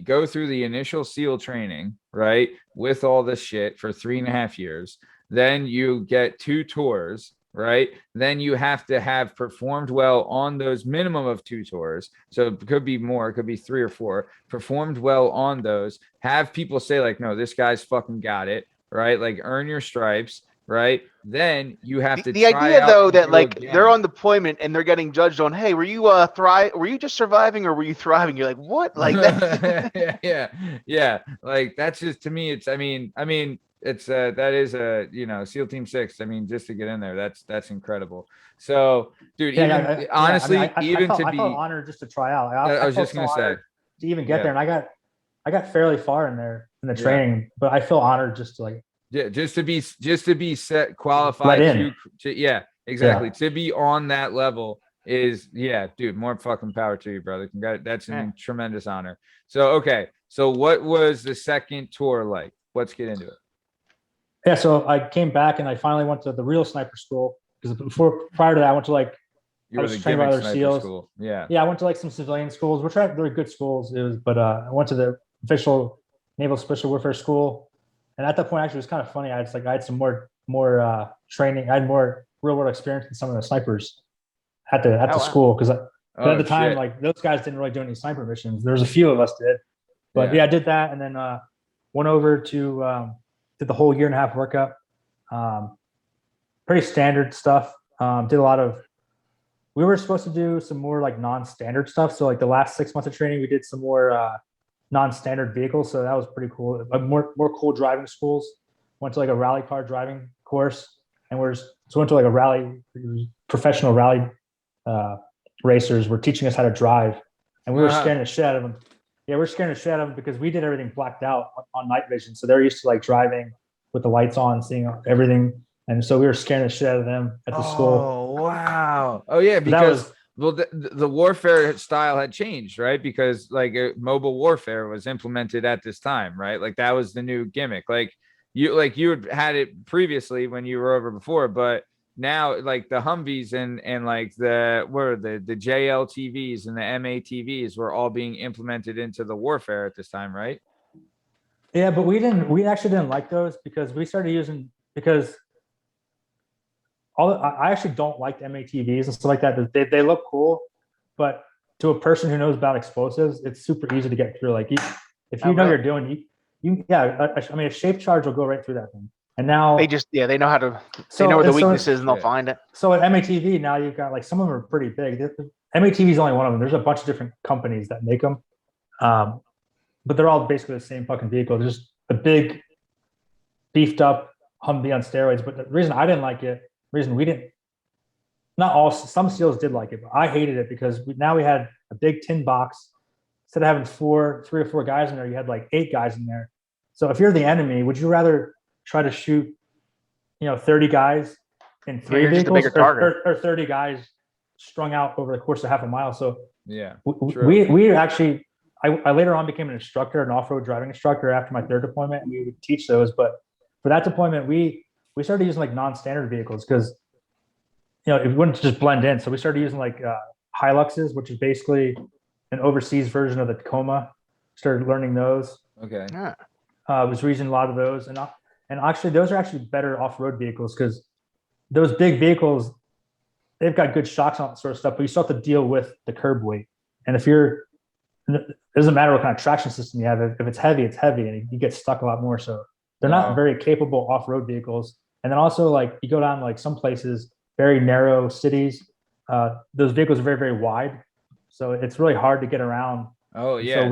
go through the initial SEAL training, right? With all this shit for 3.5 years. Then you get 2 tours, right? Then you have to have performed well on those minimum of 2 tours. So it could be more, it could be 3 or 4, performed well on those, have people say like, no, this guy's fucking got it, right? Like earn your stripes, right? Then you have to the idea though that like they're on deployment and they're getting judged on, hey, were you were you just surviving or were you thriving? You're like, what? Like that. yeah. Like that's just, to me, it's, I mean, it's that is a SEAL Team 6. I mean, just to get in there, that's incredible. So, dude, honestly, I felt honored just to try out. I was just gonna say to even get there, and I got fairly far in there in the training, but I feel honored just to like just to be qualified to be on that level is dude, more fucking power to you, brother. That's a tremendous honor. So what was the second tour like? Let's get into it. Yeah, so I came back and I finally went to the real sniper school because prior to that I went to like I was trained by other SEALs. School. Yeah, I went to like some civilian schools, which are very good schools. I went to the official Naval Special Warfare School, and at that point actually it was kind of funny. I had some more more training. I had more real world experience than some of the snipers at the school because at the time, like those guys didn't really do any sniper missions. There's a few of us did, but yeah, I did that, and then went over to did the whole 1.5 year workup. Pretty standard stuff. Did a lot of. We were supposed to do some more like non-standard stuff. So like the last 6 months of training, we did some more non-standard vehicles. So that was pretty cool. More cool driving schools. Went to like a rally car driving course, and went to like a rally, professional rally racers were teaching us how to drive, and we were scaring the shit out of them. Yeah, we're scaring the shit out of them because we did everything blacked out on night vision. So they're used to like driving with the lights on, seeing everything. And so we were scaring the shit out of them at the school. Oh, wow. Oh, yeah, because the warfare style had changed, right? Because like mobile warfare was implemented at this time, right? Like that was the new gimmick. Like you had it previously when you were over before, but now like the Humvees and like the JLTVs and the MATVs were all being implemented into the warfare at this time, right? Yeah, but we actually didn't like those because we started using I actually don't like MATVs and stuff like that. They look cool, but to a person who knows about explosives, it's super easy to get through. Like if you know you're doing, I mean, a shape charge will go right through that thing. And now they know how to. They know where the weakness is, and they'll find it. So at MATV now you've got like some of them are pretty big. MATV is only one of them. There's a bunch of different companies that make them, but they're all basically the same fucking vehicle. There's just a big, beefed up Humvee on steroids. But the reason I didn't like it, some SEALs did like it, but I hated it because now we had a big tin box. Instead of having 3 or 4 guys in there, you had like 8 guys in there. So if you're the enemy, would you rather try to shoot, 30 guys in 3 vehicles or 30 guys strung out over the course of half a mile? So yeah, we actually, I later on became an instructor, an off-road driving instructor after my 3rd deployment, and we would teach those. But for that deployment, we started using like non-standard vehicles because, it wouldn't just blend in. So we started using like Hiluxes, which is basically an overseas version of the Tacoma. Started learning those. Okay. Was using a lot of those, and actually those are actually better off-road vehicles because those big vehicles, they've got good shocks on that sort of stuff, but you still have to deal with the curb weight. And it doesn't matter what kind of traction system you have. If it's heavy, it's heavy, and you get stuck a lot more. So they're not very capable off-road vehicles. And then also like you go down like some places, very narrow cities, those vehicles are very, very wide. So it's really hard to get around. Oh yeah.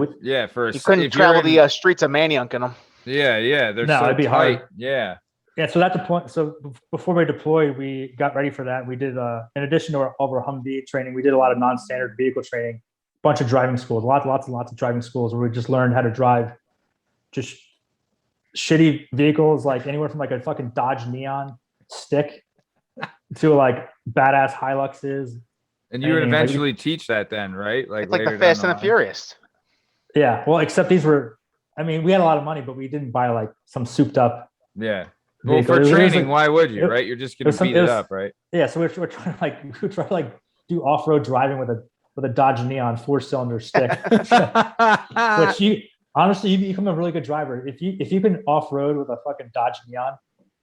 So you couldn't travel the streets of Manayunk in them. Yeah. They're so it'd be tight. hard. Yeah. Yeah. So that's the point. So before we deployed, we got ready for that. We did, in addition to all of our Humvee training, we did a lot of non-standard vehicle training, bunch of driving schools, lots of driving schools where we just learned how to drive just shitty vehicles, like anywhere from like a fucking Dodge Neon stick to like badass Hiluxes. And you would eventually teach that then, right? Like the Fast and the Furious. Yeah. Well, except we had a lot of money, but we didn't buy like some souped up. Yeah. Well, for training, why would you, right? You're just going to beat it up, right? Yeah. So we're trying to do off-road driving with a Dodge Neon 4-cylinder stick, which you become a really good driver. If you can off-road with a fucking Dodge Neon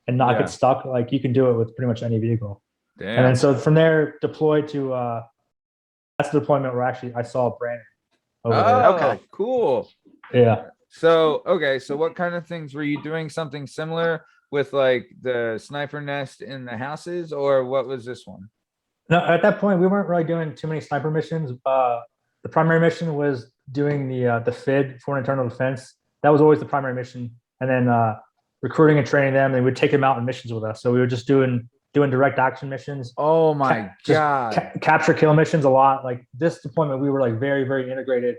and not get stuck, like you can do it with pretty much any vehicle. Damn. And then so from there, deployed to that's the deployment where actually I saw Brandon. Okay, cool. Yeah. So what kind of things were you doing? Something similar with like the sniper nest in the houses, or what was this one? No, at that point we weren't really doing too many sniper missions. The primary mission was doing the FID, Foreign Internal Defense. That was always the primary mission, and then recruiting and training them. They would take them out in missions with us. So we were just doing direct action missions. Oh my God. Capture kill missions a lot. Like this deployment, we were like very, very integrated.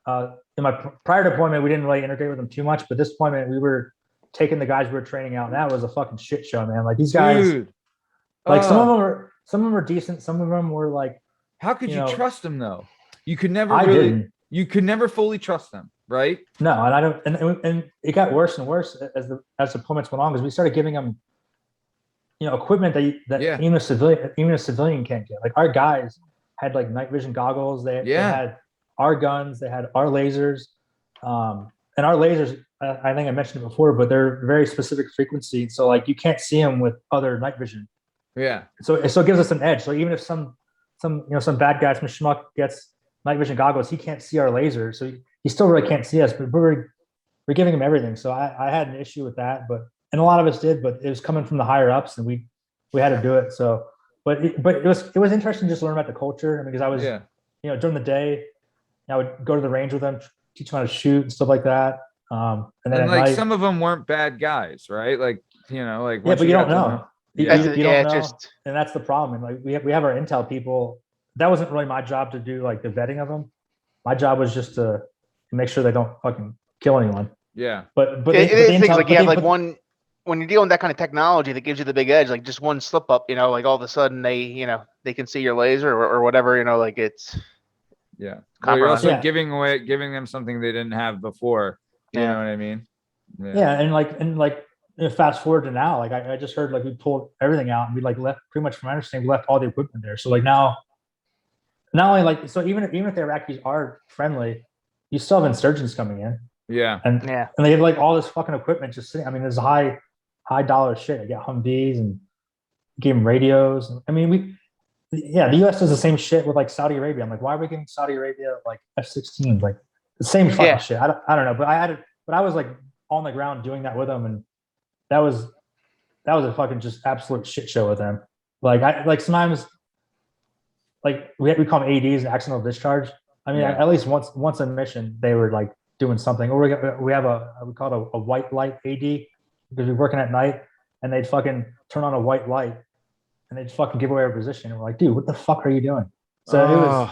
In my prior deployment, we didn't really integrate with them too much, but this deployment, we were taking the guys we were training out, and that was a fucking shit show, man. Like these guys, some of them were decent. Some of them were like, how could you trust them though? You could never you could never fully trust them, right? No, and I don't, and it got worse and worse as deployments went on, because we started giving them equipment that even a civilian can't get. Like our guys had like night vision goggles. They had our guns. They had our lasers. And our lasers, I think I mentioned it before, but they're very specific frequency. So like you can't see them with other night vision. Yeah. So it gives us an edge. So even if some bad guy, some schmuck gets night vision goggles, he can't see our laser. So he still really can't see us, but we're giving him everything. So I had an issue with that, and a lot of us did, but it was coming from the higher ups, and we had to do it. So, but it was interesting just to learn about the culture. I mean, because I was, during the day, I would go to the range with them, teach them how to shoot and stuff like that. And then And at like night, some of them weren't bad guys, right? Like, like yeah, but you don't know. You don't know, just and that's the problem. And like we have our intel people. That wasn't really my job to do like the vetting of them. My job was just to make sure they don't fucking kill anyone. Yeah. But it is things like you have like one when you're dealing with that kind of technology that gives you the big edge, like just one slip up, like all of a sudden they can see your laser or whatever, like it's Well, you're also Yeah. giving them something they didn't have before. You know what I mean? Yeah, and fast forward to now, like I just heard like we pulled everything out and we like left pretty much from my understanding, we left all the equipment there. So like now, not only like so even if the Iraqis are friendly, you still have insurgents coming in. Yeah. And they have like all this fucking equipment just sitting. I mean, there's high dollar shit. They got Humvees and gave them radios. I mean, the US does the same shit with like Saudi Arabia. I'm like, why are we giving Saudi Arabia like F-16s? Like the same fucking shit. I don't know, but I was like on the ground doing that with them, and that was a fucking just absolute shit show with them. Like sometimes like we call them ADs, accidental discharge. I mean, at least once a mission they were like doing something. Or we call it a white light AD because we're working at night, and they'd fucking turn on a white light and they'd fucking give away our position. And we're like, dude, what the fuck are you doing? So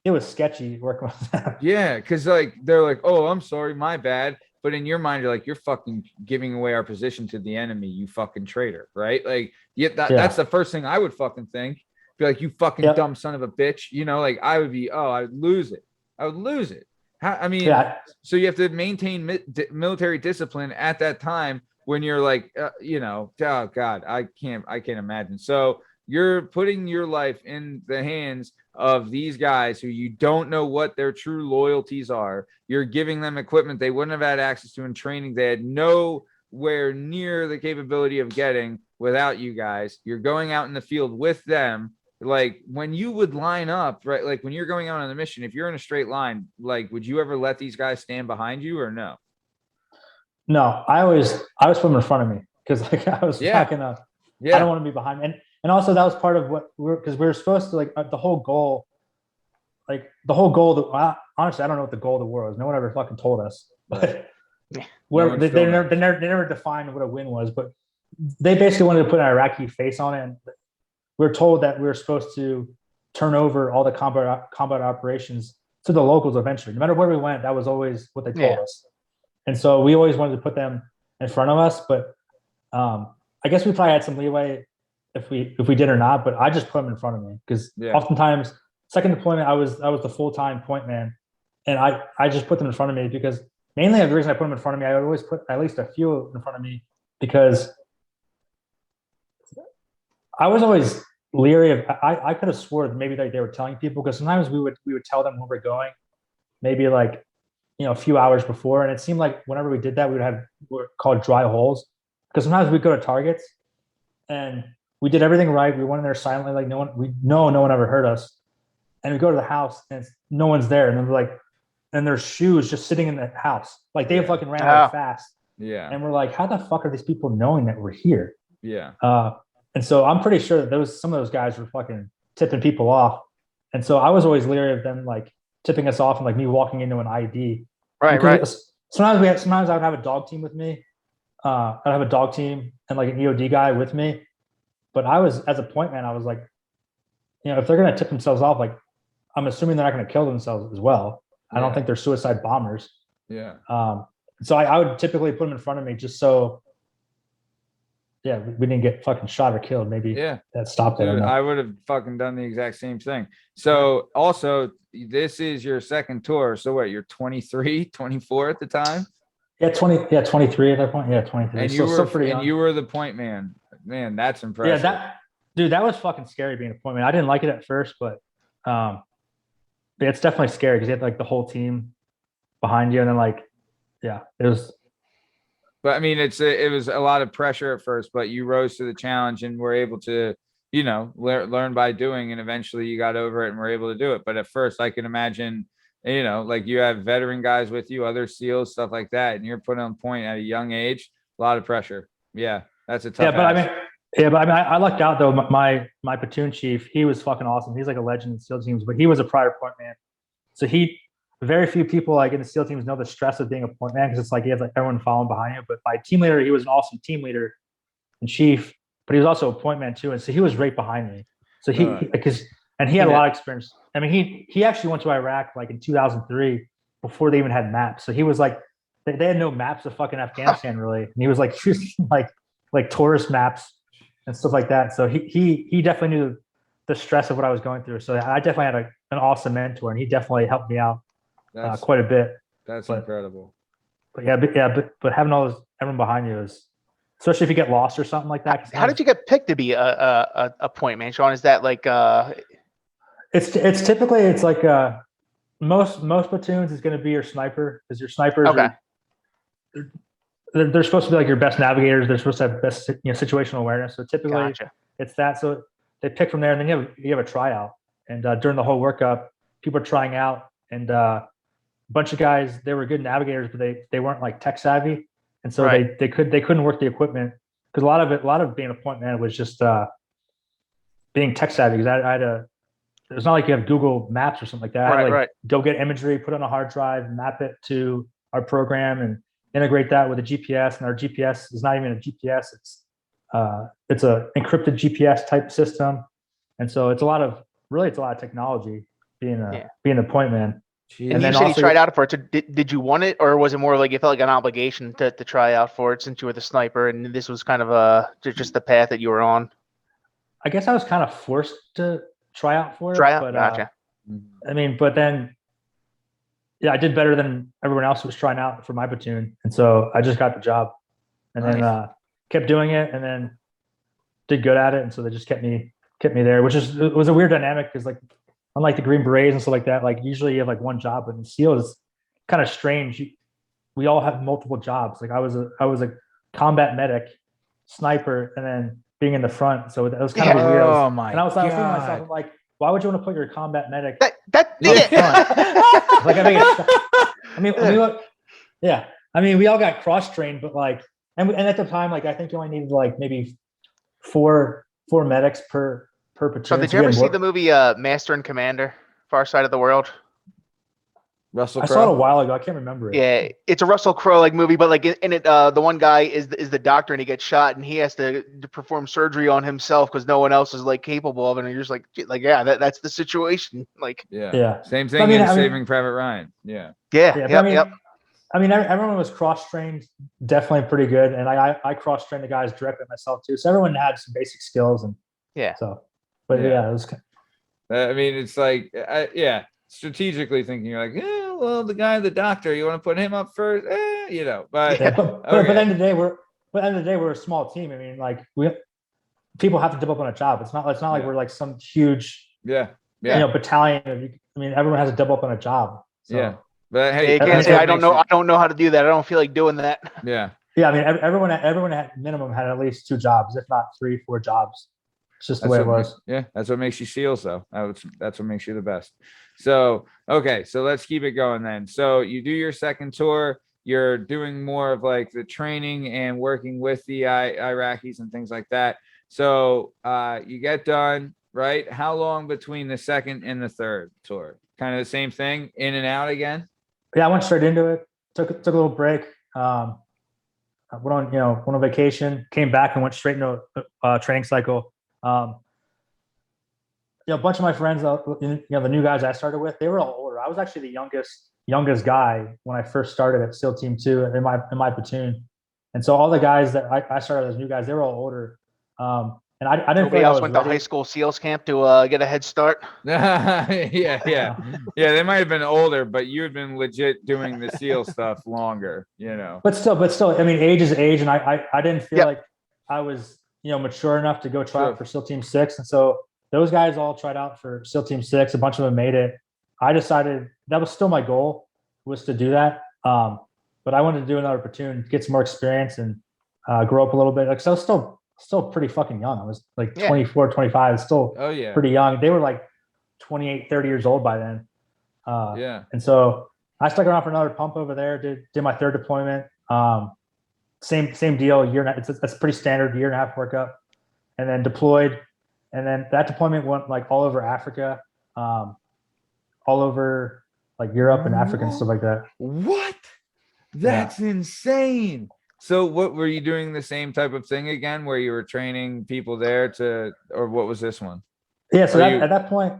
it was sketchy working with them. Yeah, because like they're like, oh, I'm sorry, my bad. But in your mind, you're like, you're fucking giving away our position to the enemy, you fucking traitor, right? Like, that's the first thing I would fucking think. Be like, you fucking dumb son of a bitch. Like I would be, I would lose it. So you have to maintain military discipline at that time when you're like, oh God, I can't imagine. So you're putting your life in the hands of these guys who you don't know what their true loyalties are. You're giving them equipment they wouldn't have had access to in training. They had nowhere near the capability of getting without you guys. You're going out in the field with them. Like when you would line up, right? Like when you're going out on a mission, if you're in a straight line, like, would you ever let these guys stand behind you or no? No, I always put them in front of me because like I was fucking up. I don't want to be behind me. And also that was part of what we were supposed to like the whole goal. Honestly, I don't know what the goal of the war was. No one ever fucking told us. But they never defined what a win was. But they basically wanted to put an Iraqi face on it. And we were told that we were supposed to turn over all the combat operations to the locals eventually. No matter where we went, that was always what they told us. And so we always wanted to put them in front of us. But I guess we probably had some leeway if we did or not. But I just put them in front of me because oftentimes second deployment I was the full-time point man, and I just put them in front of me because mainly the reason I put them in front of me, I always put at least a few in front of me because I was always leery of. I could have swore that maybe they were telling people because sometimes we would tell them where we're going, maybe like a few hours before, and it seemed like whenever we did that, we would have what were called dry holes because sometimes we'd go to targets and we did everything right. We went in there silently, like no one ever heard us, and we go to the house and no one's there, and then we're like, and there's shoes just sitting in the house, like they fucking ran out fast. Yeah, and we're like, how the fuck are these people knowing that we're here? Yeah. And so I'm pretty sure that some of those guys were fucking tipping people off. And so I was always leery of them like tipping us off and like me walking into an ID. Right. Sometimes I would have a dog team with me. I'd have a dog team and like an EOD guy with me. But I was, as a point man, I was like, if they're going to tip themselves off, like I'm assuming they're not going to kill themselves as well. I don't think they're suicide bombers. Yeah. So I would typically put them in front of me just so we didn't get fucking shot or killed. Maybe that stopped it. Dude, I would have fucking done the exact same thing. So also, this is your second tour. So what, you're 23, 24 at the time? Yeah, 23 at that point. Yeah, 23. And you were the point man. Man, that's impressive. Yeah, that was fucking scary being a point man. I didn't like it at first, but it's definitely scary because you have like the whole team behind you, and then like yeah, it was. But I mean, it was a lot of pressure at first, but you rose to the challenge and were able to, learn by doing, and eventually you got over it and were able to do it. But at first, I can imagine, like you have veteran guys with you, other SEALs, stuff like that, and you're put on point at a young age. A lot of pressure. Yeah, that's a tough. Yeah, but I mean, I lucked out though. My platoon chief, he was fucking awesome. He's like a legend in SEAL teams, but he was a prior point man. So very few people like in the SEAL teams know the stress of being a point man because it's like he has like everyone following behind you. But my team leader, he was an awesome team leader and chief, but he was also a point man too. And so he was right behind me. So he had a lot of experience. I mean, he actually went to Iraq like in 2003 before they even had maps. So he was like, they had no maps of fucking Afghanistan really, and he was like choosing like tourist maps and stuff like that. So he definitely knew the stress of what I was going through. So I definitely had an awesome mentor, and he definitely helped me out quite a bit. That's incredible. But having everyone behind you is, especially if you get lost or something like that. How did you get picked to be a point man, Sean? Is that like It's typically like most platoons is going to be your sniper, because your snipers they're supposed to be like your best navigators. They're supposed to have best situational awareness. So typically it's that. So they pick from there, and then you have a tryout. And during the whole workup, people are trying out, and a bunch of guys, they were good navigators, but they weren't like tech savvy, and so they couldn't work the equipment, because a lot of being a point man was just being tech savvy. Because I had it's not like you have Google Maps or something like that. I had to go get imagery, put it on a hard drive, map it to our program, and integrate that with a GPS. And our GPS is not even a GPS; it's a encrypted GPS type system. And so it's a lot of technology being a point man. Jeez. And then you said you tried out for it. So did you want it, or was it more like it felt like an obligation to try out for it since you were the sniper and this was kind of just the path that you were on? I guess I was kind of forced to try out for it. But, gotcha. I mean, but then, I did better than everyone else who was trying out for my platoon, and so I just got the job, and then kept doing it, and then did good at it, and so they just kept me there, it was a weird dynamic, because like unlike the Green Berets and stuff like that, like usually you have like one job, but in SEAL it's kind of strange. We all have multiple jobs. Like I was a combat medic, sniper, and then being in the front. So it was kind of weird. Oh my! And I was thinking to myself, I'm like, why would you want to put your combat medic? Like I mean, we all got cross trained, but like, and at the time, like I think you only needed like maybe four medics per platoon. So did you ever see the movie Master and Commander, Far Side of the World? Russell Crowe? I saw it a while ago. I can't remember it. Yeah, it's a Russell Crowe like movie, but like in it, the one guy is the doctor, and he gets shot, and he has to perform surgery on himself because no one else is like capable of it. And you're just like that's the situation. Like same thing in Saving Private Ryan. Yeah. I mean, everyone was cross trained, definitely pretty good, and I cross trained the guys directly myself too. So everyone had some basic skills, and so, but it was. I mean, it's like strategically thinking, you're like, well, the doctor, you want to put him up first, but at the end of the day, we're a small team. I mean, like people have to dip up on a job. It's not like we're like some huge battalion. I mean, everyone has to double up on a job. So. But hey, you can't say I don't know how to do that. I don't feel like doing that. Yeah. I mean, everyone at minimum had at least 2 jobs, if not 3, 4 jobs. It's just the way it was. That's what makes you SEALs, though. That's what makes you the best. So, okay, so let's keep it going then. So you do your second tour. You're doing more of like the training and working with the Iraqis and things like that. So you get done, right? How long between the second and the third tour? Kind of the same thing, in and out again? Yeah, I went straight into it. Took a little break. I went on vacation, came back and went straight into a training cycle. A bunch of my friends, the new guys I started with, they were all older. I was actually the youngest guy when I first started at SEAL Team 2 in my platoon. And so all the guys that I started as new guys, they were all older. And I didn't. Nobody else went to high school SEALs camp to get a head start. Yeah. They might have been older, but you had been legit doing the SEAL stuff longer, But still, I mean, age is age, and I didn't feel like I was mature enough to go try out for SEAL Team 6, and so those guys all tried out for SEAL Team 6. A bunch of them made it. I decided that was still my goal, was to do that. But but I wanted to do another platoon, get some more experience and grow up a little bit. Like, so still pretty fucking young. I was like 24, 25, still pretty young. They were like 28, 30 years old by then. And so I stuck around for another pump over there, did my third deployment. Same deal, it's pretty standard 1.5 year workup, and then deployed. And then that deployment went like all over Africa, all over like Europe and Africa and stuff like that. What? That's insane. So what were you doing, the same type of thing again, where you were training people there or what was this one? Yeah. So at that point,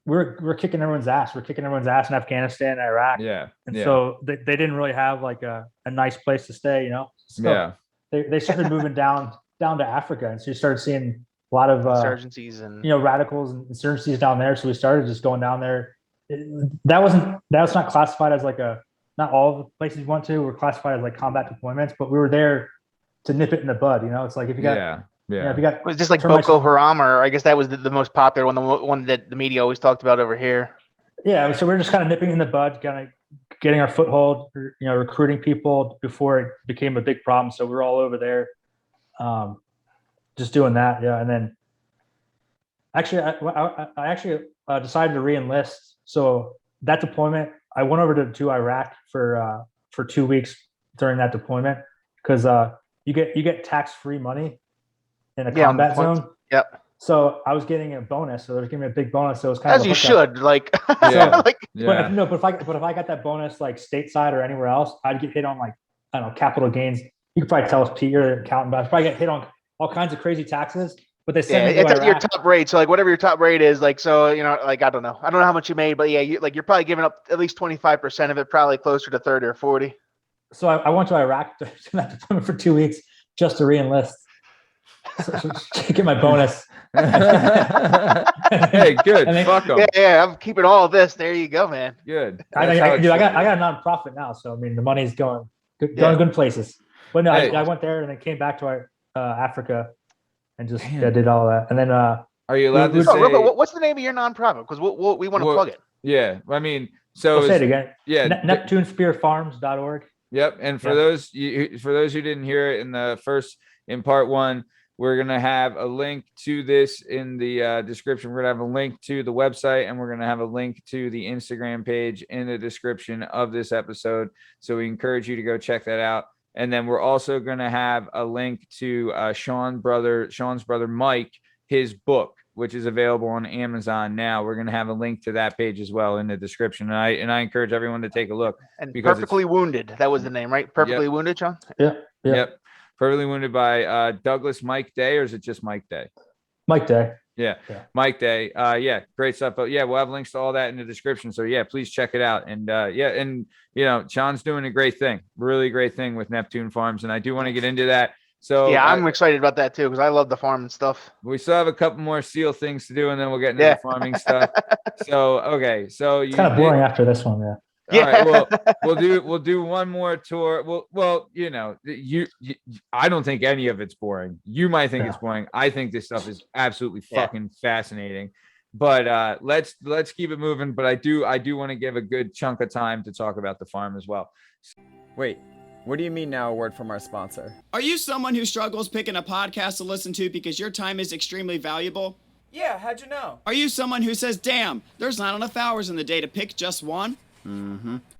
we're kicking everyone's ass. We're kicking everyone's ass in Afghanistan and Iraq. And so they didn't really have like a nice place to stay, you know? So they started moving down to Africa. And so you started seeing a lot of insurgencies and, you know, radicals and insurgencies down there. So we started just going down there. That was not classified as like not all of the places we went to were classified as like combat deployments, but we were there to nip it in the bud. You know, it's like if you got, if you got, it was just like Boko Haram, or I guess that was the most popular one, the one that the media always talked about over here. Yeah. So we're just kind of nipping in the bud, kind of getting our foothold, you know, recruiting people before it became a big problem. So we're all over there, just doing that. Yeah. And then actually, I decided to re-enlist. So that deployment, I went over to Iraq for 2 weeks during that deployment, because you get tax-free money in a combat zone. Yep. So I was getting a bonus. So they were giving me a big bonus. So it was kind of as you should, like. But if I got that bonus like stateside or anywhere else, I'd get hit on like, I don't know, capital gains. You could probably tell us, Pete, you're an accountant, but I'd probably get hit on all kinds of crazy taxes. But they send me to it's your top rate. So like whatever your top rate is, like, so, you know, like, I don't know how much you made, but yeah, you're probably giving up at least 25% of it, probably closer to 30 or 40. So I went to Iraq to that deployment for 2 weeks just to re-enlist, to get my bonus. Hey, good. Fuck them. Yeah, I'm keeping all of this. There you go, man. Good. I got a nonprofit now, so I mean the money's going good places. But no, I went there and then came back to Africa. And just did all that, and then are you allowed to say what's the name of your nonprofit? Because we want to plug it. Yeah, I mean, so say it again. Yeah, Neptune Spear Farms.org. Yep, and for those who didn't hear it in part one, we're gonna have a link to this in the description. We're gonna have a link to the website, and we're gonna have a link to the Instagram page in the description of this episode. So we encourage you to go check that out. And then we're also going to have a link to Sean's brother Mike, his book, which is available on Amazon now. We're going to have a link to that page as well in the description. And I encourage everyone to take a look. And Perfectly Wounded, that was the name, right? Perfectly Wounded, Sean? Yep. Perfectly Wounded by Douglas Mike Day, or is it just Mike Day? Mike Day. Yeah. Mike Day. Great stuff. But yeah, we'll have links to all that in the description. So yeah, please check it out. And and you know, Sean's doing a great thing, really great thing with Neptune Farms. And I do want to get into that. So yeah, I'm excited about that too, because I love the farming stuff. We still have a couple more SEAL things to do, and then we'll get into the farming stuff. So okay. So it's kind of boring after this one, yeah. All right, well, we'll do one more tour. Well, you know, I don't think any of it's boring. You might think it's boring. I think this stuff is absolutely fucking fascinating. But let's keep it moving. But I do want to give a good chunk of time to talk about the farm as well. Wait, what do you mean now? A word from our sponsor. Are you someone who struggles picking a podcast to listen to because your time is extremely valuable? Yeah, how'd you know? Are you someone who says, "Damn, there's not enough hours in the day to pick just one"?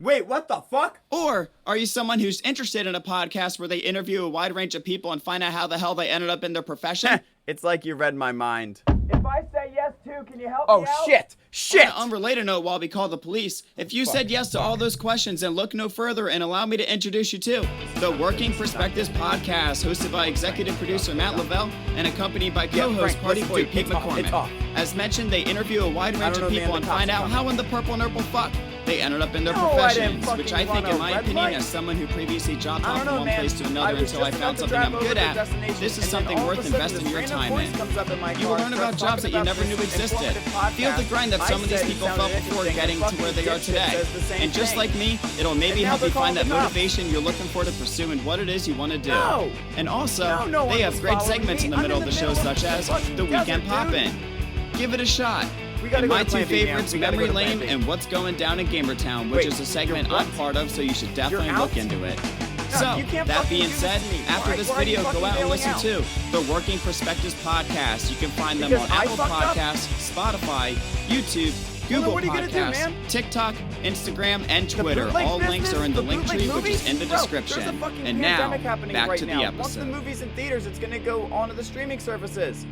Wait, what the fuck? Or are you someone who's interested in a podcast where they interview a wide range of people and find out how the hell they ended up in their profession? It's like you read my mind. If I say yes too, can you help me out? Oh, shit! On an unrelated note, while we call the police, if you said yes to all those questions, then look no further and allow me to introduce you to the Working Perspectives Podcast, hosted by executive producer Matt Lavelle and accompanied by co-host Party Boy Pete McCormick. As mentioned, they interview a wide range of people and find out how in the purple nurple fuck they ended up in their professions, which I think, in my opinion, as someone who previously job hopped from one place to another until I found something I'm good at, this is something worth investing your time in. You will learn about jobs that you never knew existed. Feel the grind that some of these people felt before getting to where they are today. And just like me, it'll maybe help you find that motivation you're looking for to pursue in what it is you want to do. And also, they have great segments in the middle of the show, such as The Weekend Pop-In. Give it a shot. And my two favorites, Memory Lane and What's Going Down in Gamertown, which is a segment I'm part of, so you should definitely look into it. So, that being said, after this video, go out and listen to the Working Perspectives podcast. You can find them on Apple Podcasts, Spotify, YouTube, Google Podcasts, TikTok, Instagram, and Twitter. All links are in the link tree, which is in the description. And now, back to the episode. Once the movie's in theaters, it's going to go onto the streaming services.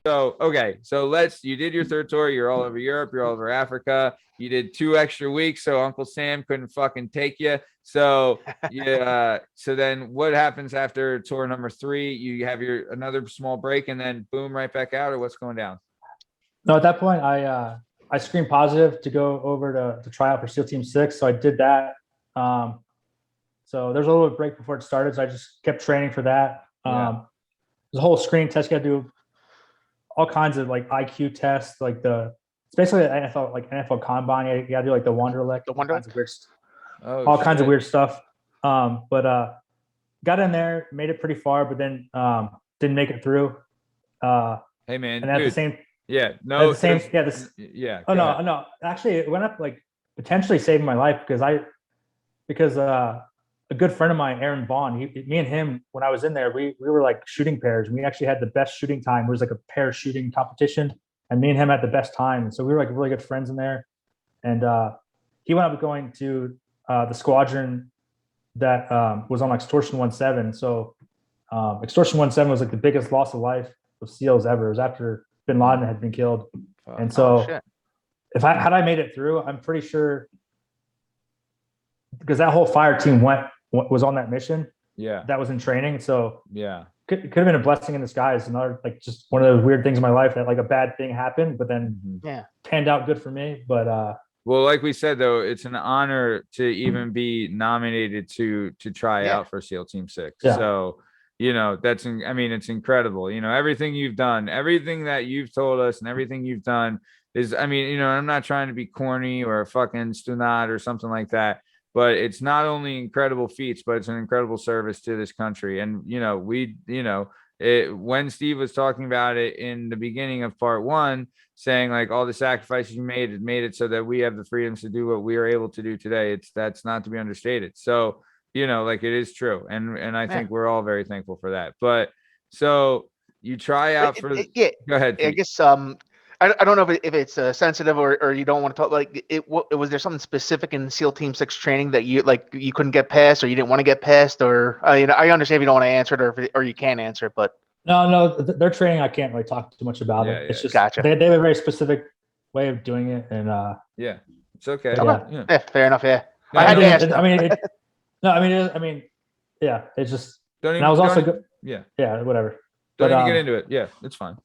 So, okay. So you did your third tour. You're all over Europe. You're all over Africa. You did 2 extra weeks. So Uncle Sam couldn't fucking take you. So, yeah. So then what happens after tour number 3? You have another small break and then boom, right back out, or what's going down? No, at that point, I screened positive to go over to try out for SEAL Team 6. So I did that. So there's a little break before it started. So I just kept training for that. There's a whole screen test. You got to do all kinds of like IQ tests, it's basically an NFL combine. You got to do like the Wonderlic, all kinds of weird stuff. But got in there, made it pretty far, but then didn't make it through. Hey man, and at the same, Oh no. Actually, it went up like potentially saving my life because a good friend of mine, Aaron Vaughn, me and him, when I was in there, we were like shooting pairs. We actually had the best shooting time. It was like a pair shooting competition, and me and him had the best time. So we were like really good friends in there. And he went up going to the squadron that was on Extortion 1-7. So Extortion 1-7 was like the biggest loss of life of SEALs ever. It was after Bin Laden had been killed. And so had I made it through, I'm pretty sure, because that whole fire team was on that mission. Yeah. That was in training. So yeah, could have been a blessing in disguise. Another, like, just one of those weird things in my life that like a bad thing happened, but then panned out good for me. But well, like we said, though, it's an honor to even be nominated to try out for SEAL Team 6. Yeah. So, it's incredible. Everything you've done, everything that you've told us and everything you've done is, I'm not trying to be corny or a fucking stunad or something like that, but it's not only incredible feats, but it's an incredible service to this country. And, when Steve was talking about it in the beginning of part 1, saying like all the sacrifices you made it so that we have the freedoms to do what we are able to do today. That's not to be understated. So, it is true. And I think we're all very thankful for that. But so you try out for, go ahead. I guess, I don't know if it's sensitive or you don't want to talk. Like, was there something specific in SEAL Team 6 training that you couldn't get past, or you didn't want to get past, or I understand if you don't want to answer it or you can't answer it, but no, their training I can't really talk too much about it. It's just gotcha. They have a very specific way of doing it, and it's okay. Yeah, fair enough. Yeah, it's just. Don't even, and I was also good. Yeah, whatever. Don't even get into it. Yeah, it's fine.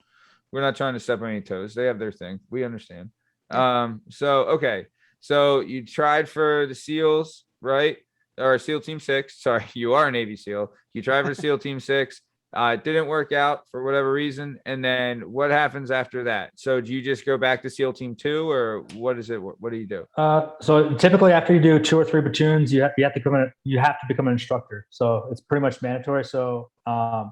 We're not trying to step on any toes. They have their thing. We understand. So you tried for the SEALs, right? Or SEAL Team 6. Sorry, you are a Navy SEAL. You tried for SEAL Team 6. It didn't work out for whatever reason. And then what happens after that? So do you just go back to SEAL Team 2, or what is it? What do you do? So typically after you do 2 or 3 platoons, you have to become an instructor. So it's pretty much mandatory. So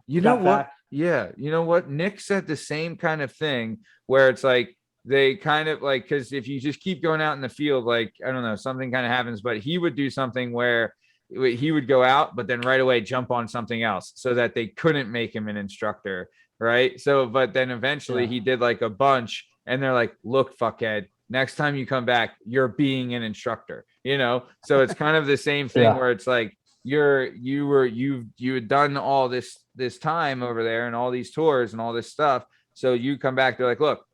you know what? Yeah. You know what? Nick said the same kind of thing where it's like, they kind of like, because if you just keep going out in the field, like, I don't know, something kind of happens, but he would do something where he would go out, but then right away jump on something else so that they couldn't make him an instructor. Right. So, but then eventually he did like a bunch and they're like, look, fuckhead, next time you come back, you're being an instructor, So it's kind of the same thing where it's like, you had done all this time over there and all these tours and all this stuff. So you come back, they're like, look,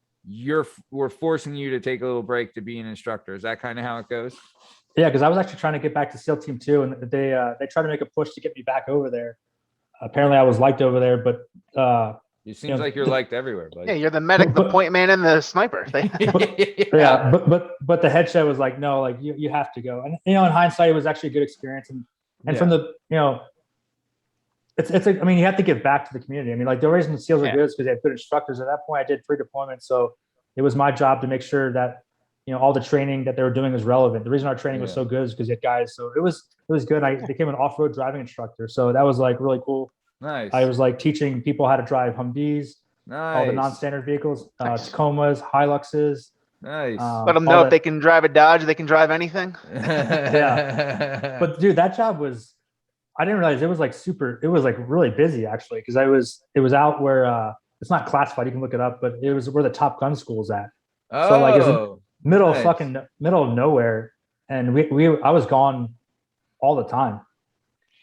we're forcing you to take a little break to be an instructor. Is that kind of how it goes? Yeah, because I was actually trying to get back to SEAL Team 2, and they tried to make a push to get me back over there. Apparently, I was liked over there, but it seems like you're liked everywhere, buddy. Yeah, you're the medic, the point man, and the sniper. But the head chef was like, no, like you have to go. And in hindsight, it was actually a good experience. And from the it's you have to give back to the community. I mean, like the reason the SEALs are good is because they have good instructors. At that point, I did 3 deployments, so it was my job to make sure that all the training that they were doing was relevant. The reason our training was so good is because you had guys. So it was good. I became an off-road driving instructor, so that was like really cool. Nice. I was like teaching people how to drive Humvees, all the Nice. non-standard vehicles, Nice. Tacomas, Hiluxes. Nice. Let them all know the- if they can drive a Dodge, they can drive anything. But dude, that job was, I didn't realize it was like it was like really busy actually. Cause it was out where, it's not classified. You can look it up, but it was where the Top Gun school's at. So like it's Oh, middle nice. of middle of nowhere. And I was gone all the time.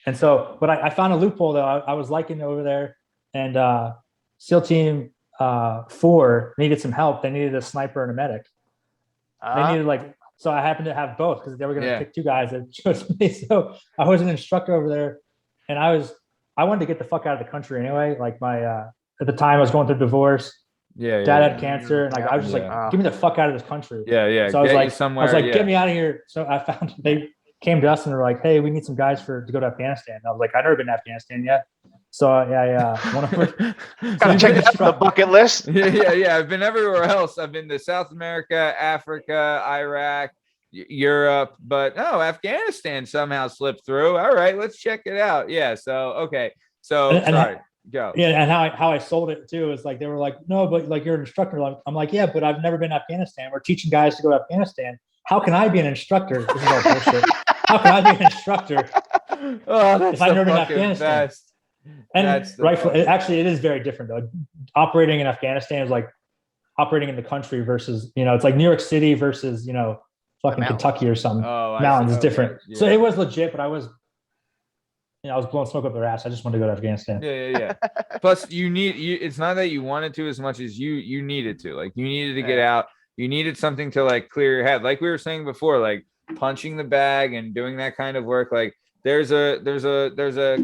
And so, but I found a loophole though. I was liking it over there, and SEAL Team 4 needed some help. They needed a sniper and a medic. They needed so I happened to have both because they were going to pick two guys that chose me. So I was an instructor over there, and I wanted to get the fuck out of the country anyway. Like my at the time I was going through divorce. Yeah. Dad had cancer, and like I was just like, give me the fuck out of this country. Yeah. So I was like, somewhere. get me out of here. So I found they came to us and were like, hey, we need some guys to go to Afghanistan. And I was like, I've never been to Afghanistan yet. So one of Gotta check it off the bucket list. Yeah. I've been everywhere else. I've been to South America, Africa, Iraq, Europe, but no, Afghanistan somehow slipped through. All right, let's check it out. Yeah. So okay. So sorry. Go. Yeah, and how I sold it too is like they were like, no, but like you're an instructor. I'm like, yeah, but I've never been to Afghanistan. We're teaching guys to go to Afghanistan. How can I be an instructor? This is all bullshit. How can I be an instructor if I've never been to Afghanistan? Best. And rightfully, it is very different though. Operating in Afghanistan is like operating in the country versus, it's like New York City versus, fucking Kentucky or something. Mountains is different. Yeah. So it was legit, but I was blowing smoke up their ass. I just wanted to go to Afghanistan. Yeah. Plus, it's not that you wanted to as much as you needed to. Like, you needed to get out. You needed something to like clear your head. Like we were saying before, like punching the bag and doing that kind of work. Like there's a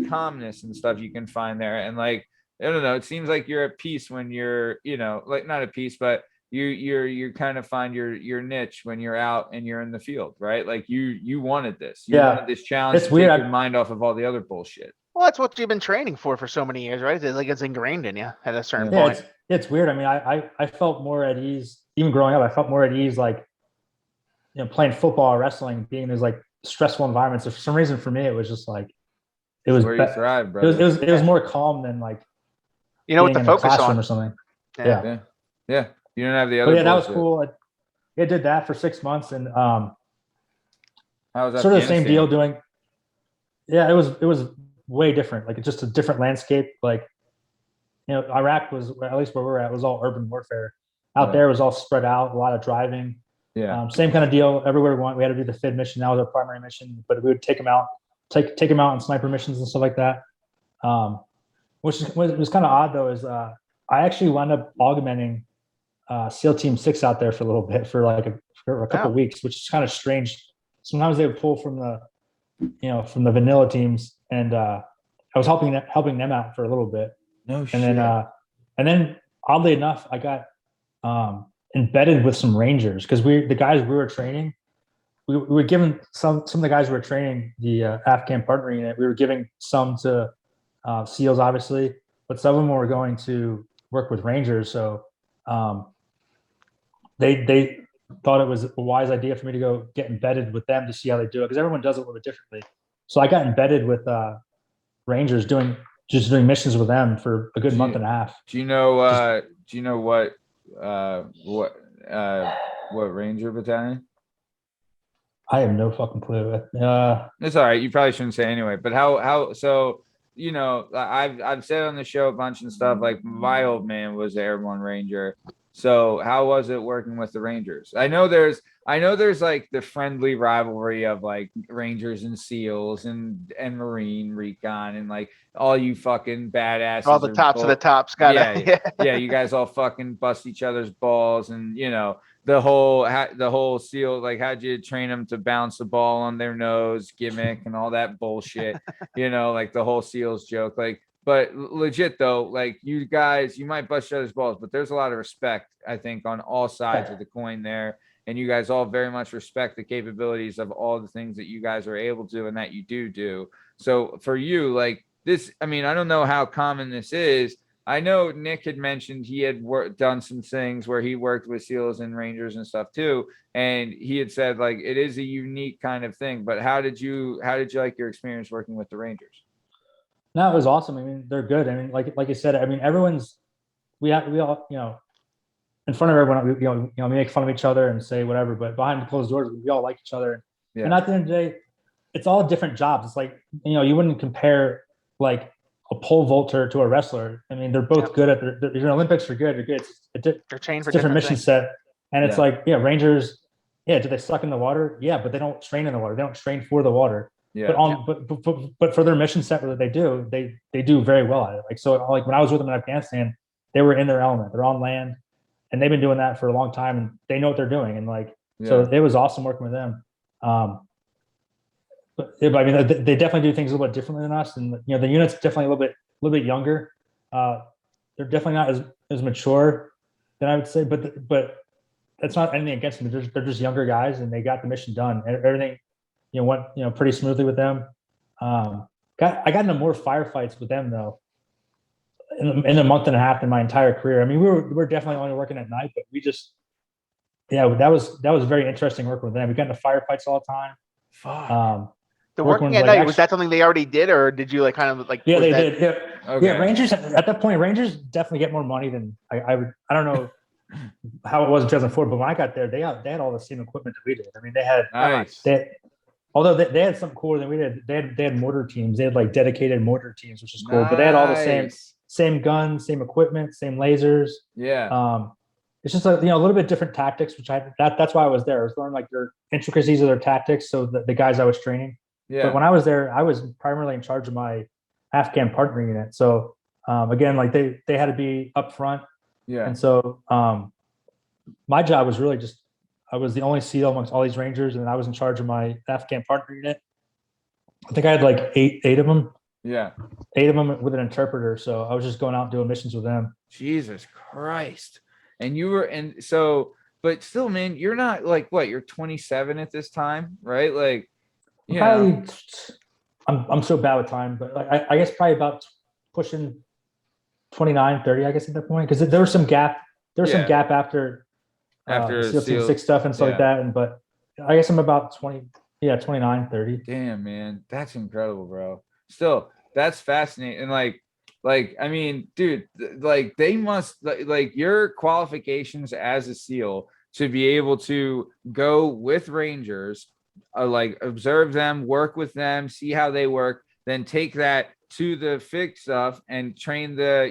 calmness and stuff you can find there. And like, I don't know, it seems like you're at peace when you're, like not at peace, but you kind of find your niche when you're out and you're in the field, right? Like you wanted this. You wanted this challenge. It's weird. Take your mind off of all the other bullshit. Well, that's what you've been training for so many years, right? It's ingrained in you at a certain point. It's weird. I mean, I felt more at ease, even growing up. I felt more at ease, like, playing football or wrestling, being in those like stressful environments. For some reason, for me, it was just like, it was where you thrive, bro. It was more calm than like, what to focus on or something. Yeah. You don't have the other. But that was cool. I did that for 6 months, and how was sort of the same deal doing. Yeah, it was way different. Like, it's just a different landscape. Like, Iraq was, at least where we're at, was all urban warfare. Out there was all spread out, a lot of driving. Yeah. Same kind of deal everywhere we went. We had to do the FID mission. That was our primary mission, but we would take them out on sniper missions and stuff like that. Which was kind of odd though, is I actually wound up augmenting SEAL Team 6 out there for a little bit, for a couple of weeks, which is kind of strange. Sometimes they would pull from the vanilla teams, and I was helping them out for a little bit. No shit. And then oddly enough, I got embedded with some Rangers, because the guys we were training, we were giving some of the guys who were training the Afghan partner unit. We were giving some to SEALs, obviously, but some of them were going to work with Rangers. So they thought it was a wise idea for me to go get embedded with them to see how they do it, because everyone does it a little bit differently. So I got embedded with Rangers, doing missions with them for a good month and a half. Do you know what Ranger battalion? I have no fucking clue. It's all right. You probably shouldn't say anyway. But how? So I've said on the show a bunch and stuff. Like, my old man was the Airborne Ranger. So how was it working with the Rangers? I know there's like the friendly rivalry of like Rangers and SEALs and Marine Recon, and like all you fucking badasses. All the tops of the tops. Yeah. You guys all fucking bust each other's balls, and the whole SEAL, like, how'd you train them to bounce the ball on their nose gimmick and all that bullshit, like the whole SEALs joke. Like, but legit though, like, you guys, you might bust each other's balls, but there's a lot of respect, I think, on all sides of the coin there. And you guys all very much respect the capabilities of all the things that you guys are able to and that you do. So for you, like this, I mean, I don't know how common this is. I know Nick had mentioned he had done some things where he worked with SEALs and Rangers and stuff too. And he had said, like, it is a unique kind of thing. But how did you like your experience working with the Rangers? No, it was awesome. I mean, they're good. I mean, like you said, I mean, everyone's we all, in front of everyone, we make fun of each other and say whatever, but behind the closed doors, we all like each other. Yeah. And at the end of the day, it's all different jobs. It's like, you wouldn't compare like a pole vaulter to a wrestler. I mean, they're both good at their Olympics are good. They're good. They're trained for different mission things. set. And it's like, Rangers, do they suck in the water? Yeah, but they don't train in the water. They don't train for the water. Yeah. But for their mission set that they do, they do very well at it. Like, so like when I was with them in Afghanistan, they were in their element. They're on land, and they've been doing that for a long time, and they know what they're doing. And like, so it was awesome working with them. But I mean, they definitely do things a little bit differently than us, and the unit's definitely a little bit younger. They're definitely not as mature than I would say, but that's not anything against them. They're just younger guys, and they got the mission done. Everything, went pretty smoothly with them. I got into more firefights with them though in a month and a half in my entire career. I mean, we were definitely only working at night, but we just that was very interesting working with them. We got into firefights all the time. Fuck. The working at night, was that something they already did, or did you like kind of like? Yeah, they did. Yeah. Okay. Yeah, Rangers at that point, Rangers definitely get more money than I would. I don't know how it was in 2004, but when I got there, they had all the same equipment that we did. I mean, they had Nice. although they had something cooler than we did. They had mortar teams. They had like dedicated mortar teams, which is cool. But they had all the same guns, same equipment, same lasers. Yeah. It's just a little bit different tactics, which that's why I was there. I was learning like their intricacies of their tactics. So the guys I was training. Yeah. But when I was there, I was primarily in charge of my Afghan partner unit. So again, like they had to be up front. Yeah. And so my job was really just, I was the only SEAL amongst all these Rangers, and I was in charge of my Afghan partner unit. I think I had like eight of them. Yeah. 8 of them with an interpreter. So I was just going out and doing missions with them. Jesus Christ. And you were, but still, man, you're not like what? You're 27 at this time, right? Like, I'm so bad with time, but like, I guess probably about pushing 29, 30, I guess at that point, because there was some gap. There was some gap after SEAL Team 6 stuff and stuff like that. But I guess I'm about 29, 30. Damn, man, that's incredible, bro. Still, that's fascinating. And like, I mean, dude, like they must like your qualifications as a SEAL to be able to go with Rangers, like observe them, work with them, see how they work, then take that to the fixed stuff and train the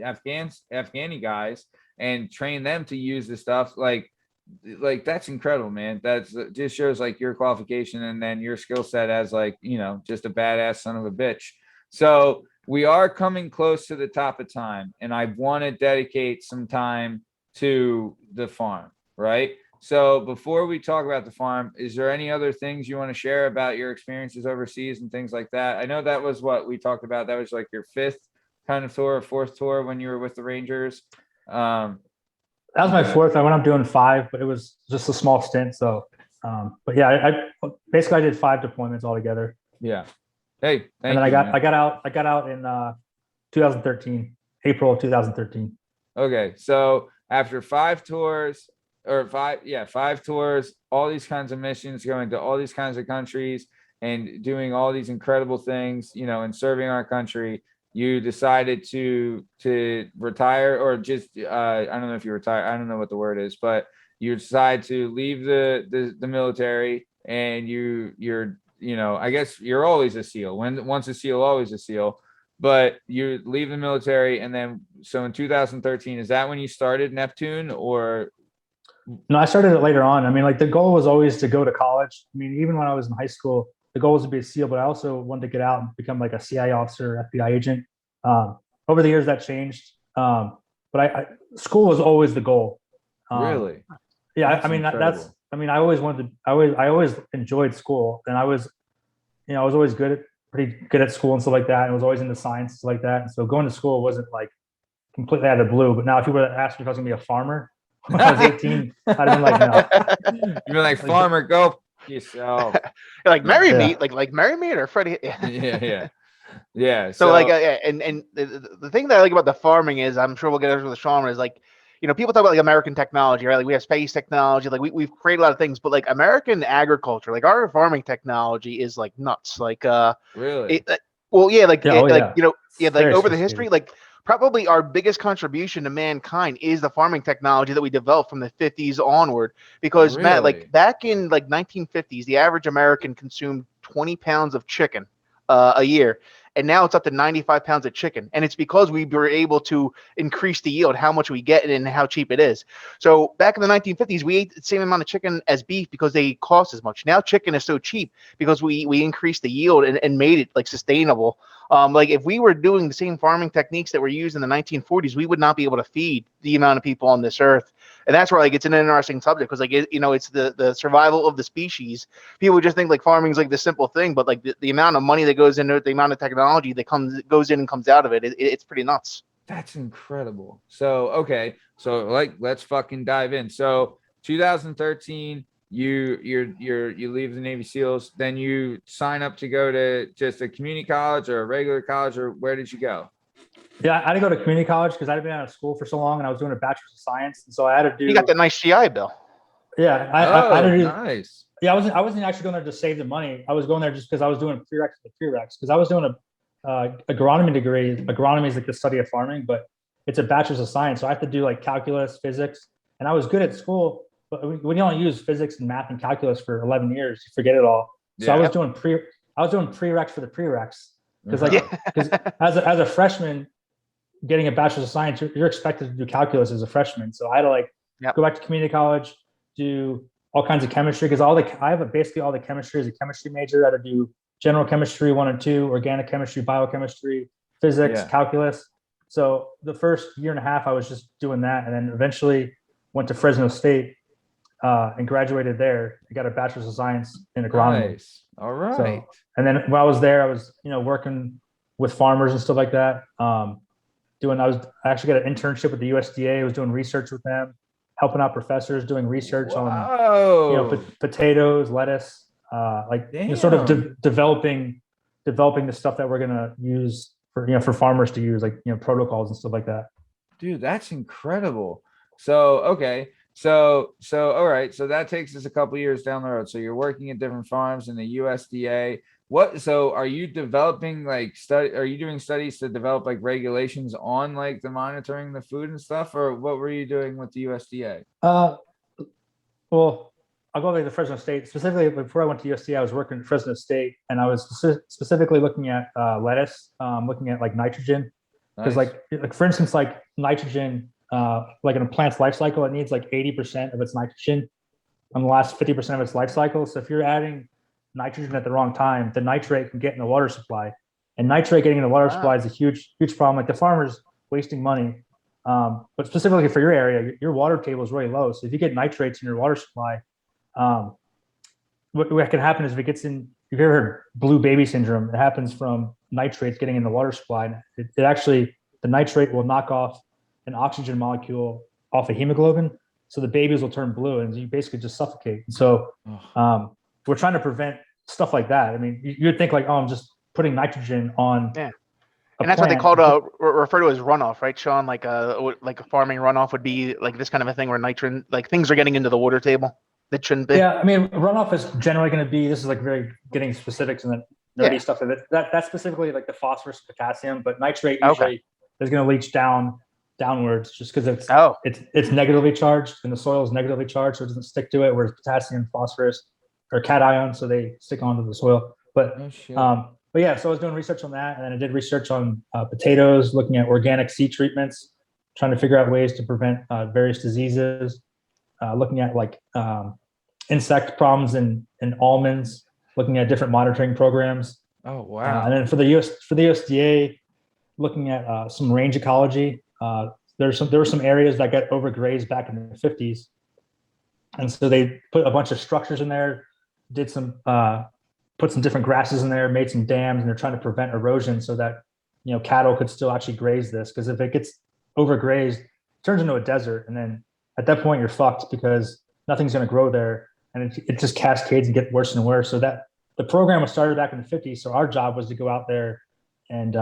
Afghani guys and train them to use the stuff. Like that's incredible, man. That's just shows like your qualification and then your skill set as like, just a badass son of a bitch. So we are coming close to the top of time, and I want to dedicate some time to the farm, right? So before we talk about the farm, is there any other things you want to share about your experiences overseas and things like that? I know that was what we talked about. That was like your 5th kind of tour, 4th tour when you were with the Rangers. That was my 4th. I went up doing 5, but it was just a small stint. So, but yeah, I basically did 5 deployments altogether. Yeah. Hey, and then I got out in 2013, April of 2013. Okay, so after 5 tours, or 5 tours, all these kinds of missions, going to all these kinds of countries and doing all these incredible things, and serving our country, you decided to retire, or just I don't know if you retire, I don't know what the word is, but you decide to leave the military, and you're I guess you're always a SEAL. Once a SEAL, always a SEAL. But you leave the military, and then so in 2013, is that when you started Neptune, or? No, I started it later on. I mean, like the goal was always to go to college. I mean, even when I was in high school, the goal was to be a SEAL, but I also wanted to get out and become like a CIA officer, FBI agent. Over the years, that changed. But school was always the goal. Really? Yeah, I mean I always wanted to. I always enjoyed school, and I was always pretty good at school and stuff like that. And I was always into science and stuff like that. And so going to school wasn't like completely out of the blue. But now, if you were to ask me if I was gonna be a farmer when I was 18, I'd have been like, no. You'd be like, farmer, go yourself. Like marry me, like marry me or Freddie. Yeah. So like, and the thing that I like about the farming is, I'm sure we'll get into the Sean, is like, people talk about like American technology, right? Like we have space technology, like we've created a lot of things, but like American agriculture, like our farming technology is like nuts. Like really? Like over the history, like probably our biggest contribution to mankind is the farming technology that we developed from the 50s onward. Because Matt, Really? like back in like 1950s, the average American consumed 20 pounds of chicken a year. And now it's up to 95 pounds of chicken. And it's because we were able to increase the yield, how much we get and how cheap it is. So back in the 1950s, we ate the same amount of chicken as beef because they cost as much. Now chicken is so cheap because we increased the yield and made it like sustainable. Like if we were doing the same farming techniques that were used in the 1940s, we would not be able to feed the amount of people on this earth. And that's where like it's an interesting subject because like it's the survival of the species. People just think like farming is like the simple thing, but like the amount of money that goes into it, the amount of technology that goes in and comes out of it, it's pretty nuts. That's incredible. So okay, so like let's fucking dive in. So 2013, you leave the Navy SEALs, then you sign up to go to just a community college or a regular college, or where did you go? Yeah, I had to go to community college because I'd been out of school for so long, and I was doing a bachelor's of science, and so I had to do. You got the nice GI Bill. Yeah, I had to do. Nice. Yeah, I wasn't actually going there to save the money. I was going there just because I was doing prereqs because I was doing a agronomy degree. Agronomy is like the study of farming, but it's a bachelor's of science, so I have to do like calculus, physics, and I was good at school, but when you only use physics and math and calculus for 11 years, you forget it all. So I was doing prereqs for the prereqs because as a freshman getting a bachelor's of science, you're expected to do calculus as a freshman. So I had to go back to community college, do all kinds of chemistry because I have basically all the chemistry as a chemistry major. I had to do general chemistry 1 and 2, organic chemistry, biochemistry, physics, calculus. So the first year and a half, I was just doing that, and then eventually went to Fresno State and graduated there. I got a bachelor's of science in agronomy. Nice. All right. So, and then while I was there, I was working with farmers and stuff like that. I actually got an internship with the USDA. I was doing research with them, helping out professors, doing research on potatoes, lettuce, sort of developing the stuff that we're gonna use for farmers to use, protocols and stuff like that. Dude, that's incredible. So okay, so all right, so that takes us a couple years down the road. So you're working at different farms in the USDA. So are you developing are you doing studies to develop like regulations on like the monitoring the food and stuff, or what were you doing with the USDA? Well, I'll go to Fresno State. Specifically, before I went to USDA, I was working at Fresno State, and I was specifically looking at lettuce, looking at like nitrogen, because like for instance, like nitrogen, like in a plant's life cycle, it needs like 80% of its nitrogen on the last 50% of its life cycle. So if you're adding nitrogen at the wrong time, the nitrate can get in the water supply, and nitrate getting in the water supply is a huge problem. Like the farmer's wasting money, but specifically for your area, your water table is really low. So if you get nitrates in your water supply, what can happen is if it gets in, you've ever heard blue baby syndrome, it happens from nitrates getting in the water supply. It actually, the nitrate will knock off an oxygen molecule off of hemoglobin, so the babies will turn blue and you basically just suffocate. And so we're trying to prevent stuff like that. I mean, you'd think like, I'm just putting nitrogen on. Yeah. And that's what they called refer to as runoff, right, Sean? Like a farming runoff would be like this kind of a thing where nitrogen, like things are getting into the water table that shouldn't be. Yeah, I mean, runoff is generally going to be. This is like very getting specifics and the nerdy stuff of it. That's specifically like the phosphorus, potassium, but nitrate usually is going to leach downwards just because it's negatively charged and the soil is negatively charged, so it doesn't stick to it. Whereas potassium, phosphorus are cations, so they stick onto the soil. But yeah, so I was doing research on that, and then I did research on potatoes, looking at organic seed treatments, trying to figure out ways to prevent various diseases, looking at like insect problems in almonds, looking at different monitoring programs. Oh wow! And then for the USDA, looking at some range ecology. There were some areas that got overgrazed back in the 50s, and so they put a bunch of structures in there, did some put some different grasses in there, made some dams, and they're trying to prevent erosion so that cattle could still actually graze this, because if it gets overgrazed, it turns into a desert, and then at that point you're fucked because nothing's going to grow there, and it just cascades and get worse and worse. So that the program was started back in the 50s, so our job was to go out there and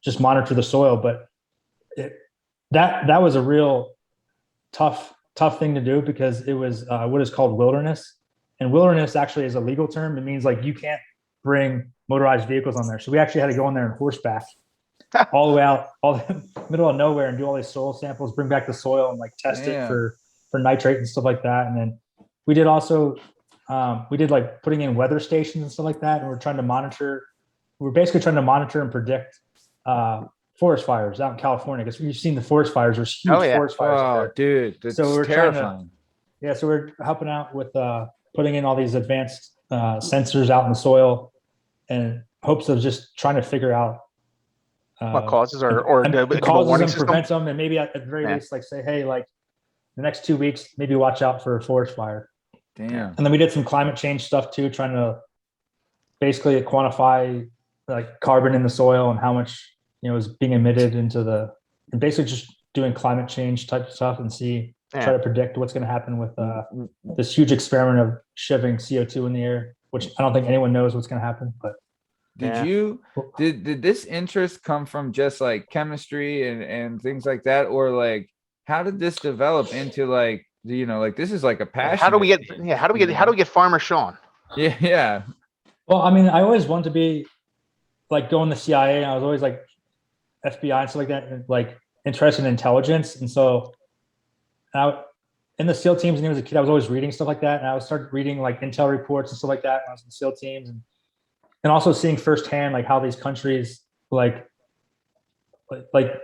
just monitor the soil, but that was a real tough thing to do, because it was what is called wilderness. And wilderness actually is a legal term. It means like you can't bring motorized vehicles on there. So we actually had to go in there on horseback all the way out, all the middle of nowhere, and do all these soil samples, bring back the soil and like test it for nitrate and stuff like that. And then we did also, we did like putting in weather stations and stuff like that. And we're basically trying to monitor and predict forest fires out in California, because you've seen the forest fires. There's huge forest fires. Oh, dude, that's so we're terrifying. So we're helping out with putting in all these advanced sensors out in the soil, and hopes of just trying to figure out what causes or the causes and prevent them, and maybe at the very least, like say, hey, like the next 2 weeks, maybe watch out for a forest fire. Damn. And then we did some climate change stuff too, trying to basically quantify like carbon in the soil and how much is being emitted into and basically just doing climate change type stuff and try to predict what's going to happen with this huge experiment of shoving CO2 in the air, which I don't think anyone knows what's going to happen. But did this interest come from just like chemistry and things like that, or like how did this develop into like like this is like a passion? How do we get Farmer Sean? Yeah. Well, I mean, I always wanted to be like going to the CIA, and I was always like FBI and stuff like that, and like interested in intelligence. And so in the SEAL teams, and as a kid, I was always reading stuff like that. And I started reading like intel reports and stuff like that when I was in SEAL teams, and also seeing firsthand like how these countries like the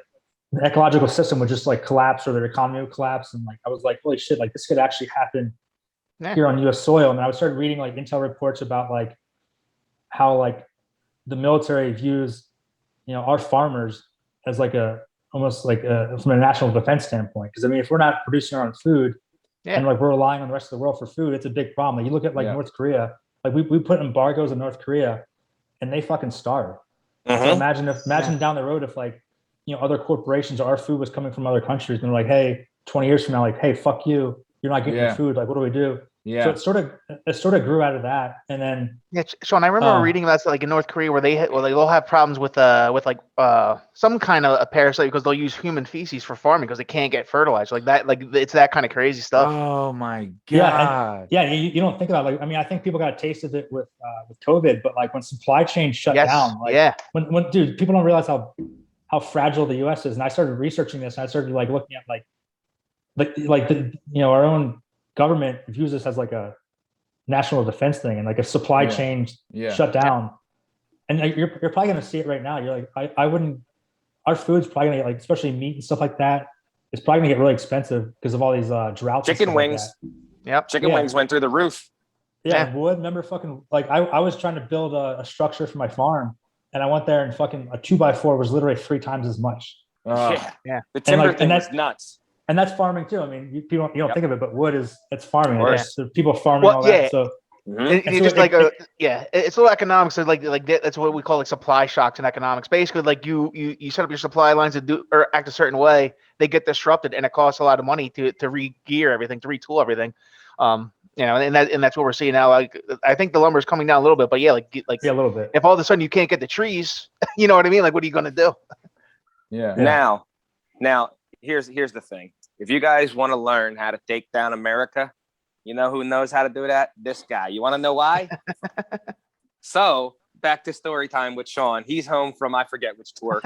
ecological system would just like collapse, or their economy would collapse. And like I was like, holy shit, like this could actually happen here on US soil. And I started reading like intel reports about like how like the military views our farmers as like almost like from a national defense standpoint. Because I mean, if we're not producing our own food and like we're relying on the rest of the world for food, it's a big problem. Like, you look at like North Korea, like we put embargoes on North Korea and they fucking starve. So imagine down the road if like other corporations, our food was coming from other countries, and they're like, hey, 20 years from now, like, hey, fuck you, you're not getting your food. Like, what do we do? So it sort of grew out of that. And then Sean, I remember reading about like in North Korea where they'll have problems with like some kind of a parasite, because they'll use human feces for farming because they can't get fertilizer like that. Like, it's that kind of crazy stuff. Oh my god. You don't think about it. Like, I mean, I think people got a taste of it with COVID, but like when supply chains shut down, like when dude, people don't realize how fragile the US is. And I started researching this, and I started like looking at our own government views this as like a national defense thing, and like a supply chain shut down, and you're probably gonna see it right now. You're like, I wouldn't. Our food's probably gonna get, like, especially meat and stuff like that, it's probably gonna get really expensive because of all these droughts. Chicken wings. Like Chicken wings went through the roof. Wood. Remember, fucking like I was trying to build a structure for my farm, and I went there and fucking a 2x4 was literally 3 times as much. The timber thing was nuts. And that's farming too. I mean, you don't think of it, but wood it's farming. So people farming all that. that. So it's just like it's a little economics. So like that's what we call like supply shocks in economics. Basically, like you set up your supply lines to do or act a certain way, they get disrupted, and it costs a lot of money to re-gear everything, to retool everything. And that's what we're seeing now. Like, I think the lumber is coming down a little bit, but a little bit. If all of a sudden you can't get the trees, you know what I mean? Like, what are you going to do? Now, here's the thing. If you guys want to learn how to take down America, you know who knows how to do that? This guy. You want to know why? So back to story time with Sean. He's home from, I forget which tour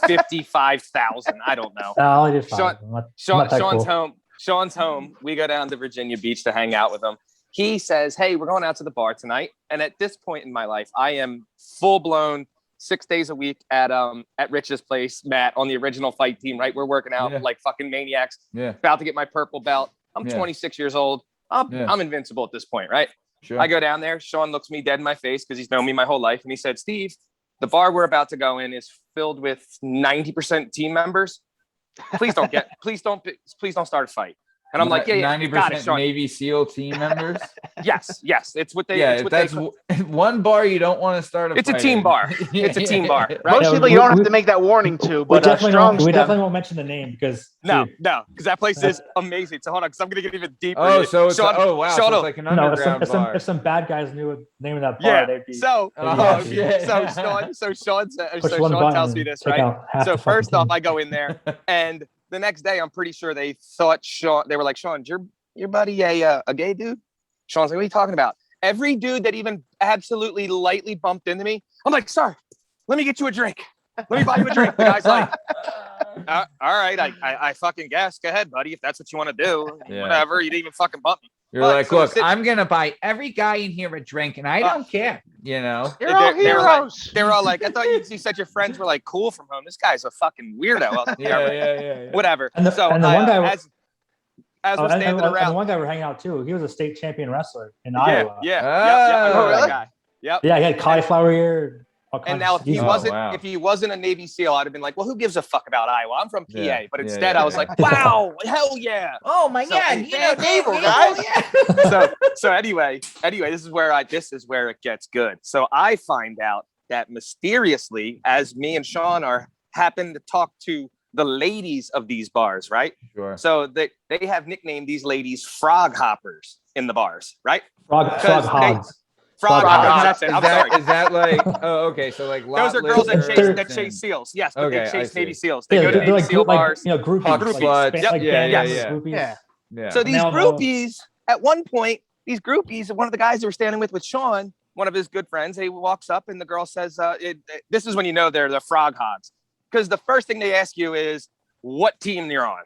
55,000. I don't know. I did fine. Sean's cool. home. Sean's home. We go down to Virginia Beach to hang out with him. He says, hey, we're going out to the bar tonight. And at this point in my life, I am full blown 6 days a week at Rich's place, Matt, on the original fight team, right? We're working out like fucking maniacs. About to get my purple belt. I'm 26 years old. I'm invincible at this point, right? Sure. I go down there. Sean looks me dead in my face because he's known me my whole life. And he said, Steve, the bar we're about to go in is filled with 90% team members. Please don't start a fight. And I'm like, 90% Navy SEAL team members. Yes. It's what they. Yeah, that's one bar you don't want to start. It's a team bar. It's a team bar. Right? Most people you don't have to make that warning to, but we definitely won't mention the name because because that place is amazing. So hold on, because I'm gonna get even deeper. Oh, so it's wow, so it's like an underground bar. If some bad guys knew the name of that bar, they'd be. So Sean tells me this, right? So first off, I go in there, and the next day, I'm pretty sure they thought Sean. They were like, Sean, your buddy a gay dude? Sean's like, what are you talking about? Every dude that even absolutely lightly bumped into me, I'm like, sorry, let me get you a drink. Let me buy you a drink. The guy's like, all right, I fucking guess. Go ahead, buddy. If that's what you want to do, whatever. You didn't even fucking bump me. You're like, look, I'm gonna buy every guy in here a drink, and I don't care. You know, they're all like, I thought you said your friends were like cool from home. This guy's a fucking weirdo. Yeah. Whatever. And the one guy, as we're standing around, and the one guy we're hanging out too. He was a state champion wrestler in Iowa. Yep. I remember that guy. Yep. Yeah, he had cauliflower ear. And now, if he wasn't a Navy SEAL, I'd have been like, well, who gives a fuck about Iowa? I'm from PA. But instead, I was like, wow, hell yeah. Oh my God, naval guys. So anyway, this is where it gets good. So I find out that mysteriously, as me and Sean happen to talk to the ladies of these bars, right? Sure. So they have nicknamed these ladies frog hoppers in the bars, right? Frog hogs. Frog hogs. Is that like? Oh, okay. So like, those are girls that chase seals. Yes, but they chase Navy SEAls. They go to Navy SEal bars. Groupies. Yeah. So these groupies, at one point, one of the guys that were standing with Sean, one of his good friends, he walks up and the girl says, "This is when you know they're the frog hogs, because the first thing they ask you is what team you're on."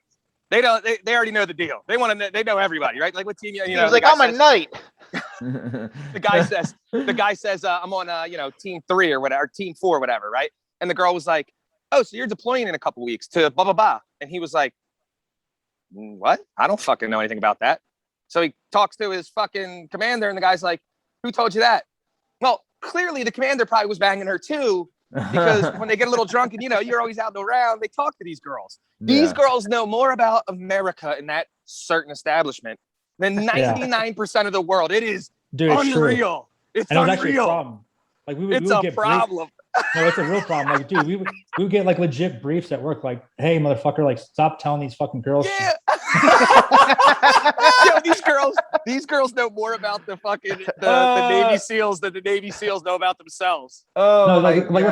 They already know the deal. They want to know, they know everybody, right? Like what team you know. He's like, I'm a knight. The guy says, I'm on team 3 or whatever, team 4, whatever, right? And the girl was like, oh, so you're deploying in a couple weeks to blah blah blah. And he was like, what? I don't fucking know anything about that. So he talks to his fucking commander, and the guy's like, who told you that? Well, clearly the commander probably was banging her too. Because when they get a little drunk and you're always out and around, they talk to these girls. These girls know more about America in that certain establishment than 99% of the world. It is unreal. It's unreal. Problem. Like it's a problem. No, it's a real problem. Like, dude, we would get like legit briefs at work, like, "Hey, motherfucker, like, stop telling these fucking girls." Yeah. These girls know more about the fucking the Navy SEAls than the Navy SEAls know about themselves. Oh, no, like we're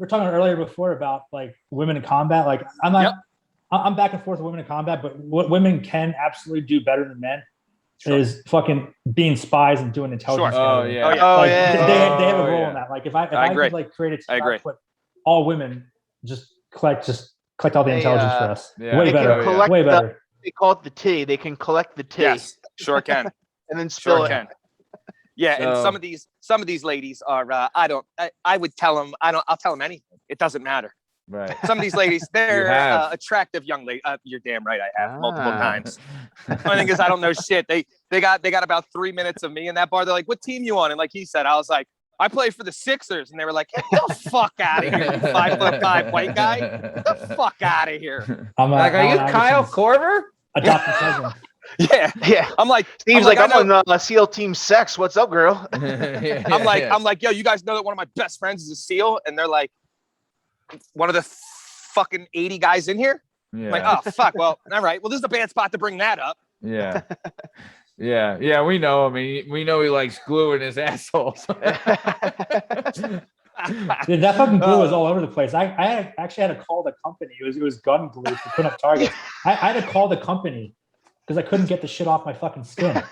talking earlier before about like women in combat. Like, I'm back and forth with women in combat, but what women can absolutely do better than men is fucking being spies and doing intelligence. Sure. They have a role in that. Like if I agree. could like create a team, I'd put all women just collect all the intelligence for us. Way better. They call it the tea. They can collect the tea. Yes, sure can. And then spill it. Yeah, and some of these ladies are. I would tell them. I'll tell them anything. It doesn't matter. Right. Some of these ladies, they're attractive young ladies. You're damn right. I have multiple times. The only thing is, I don't know shit. They got about 3 minutes of me in that bar. They're like, "What team you on?" And like he said, I was like, "I play for the Sixers." And they were like, "Get the fuck out of here, you 5'5" white guy! Get the fuck out of here!" Are you Kyle Korver? Adopted cousin. Yeah. I'm like, Steve's like, I'm on SEAL Team Sex. What's up, girl? I'm like, yo, you guys know that one of my best friends is a SEAL, and they're like, one of the fucking 80 guys in here. Yeah. I'm like, oh fuck. Well, all right. Well, this is a bad spot to bring that up. Yeah. Yeah. We know. I mean, we know he likes glue in his asshole. Dude, that fucking glue was all over the place. I actually had to call the company. It was gun glue to put up targets. I had to call the company because I couldn't get the shit off my fucking skin.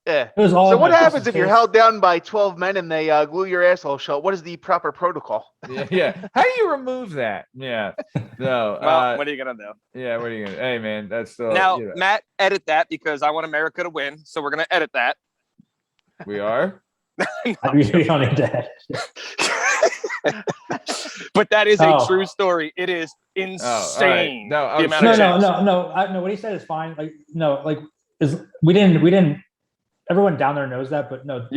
Yeah. It was all so what happens if you're held down by 12 men and they glue your asshole shut? What is the proper protocol? Yeah. How do you remove that? Yeah. No. Well, what are you gonna do? Yeah. What are you gonna? Hey, man, that's still. Now, Matt, edit that because I want America to win. So we're gonna edit that. We are. We don't need to edit. But that is a true story. It is insane. Right. No. What he said is fine. Like, no, like we didn't. Everyone down there knows that, but no,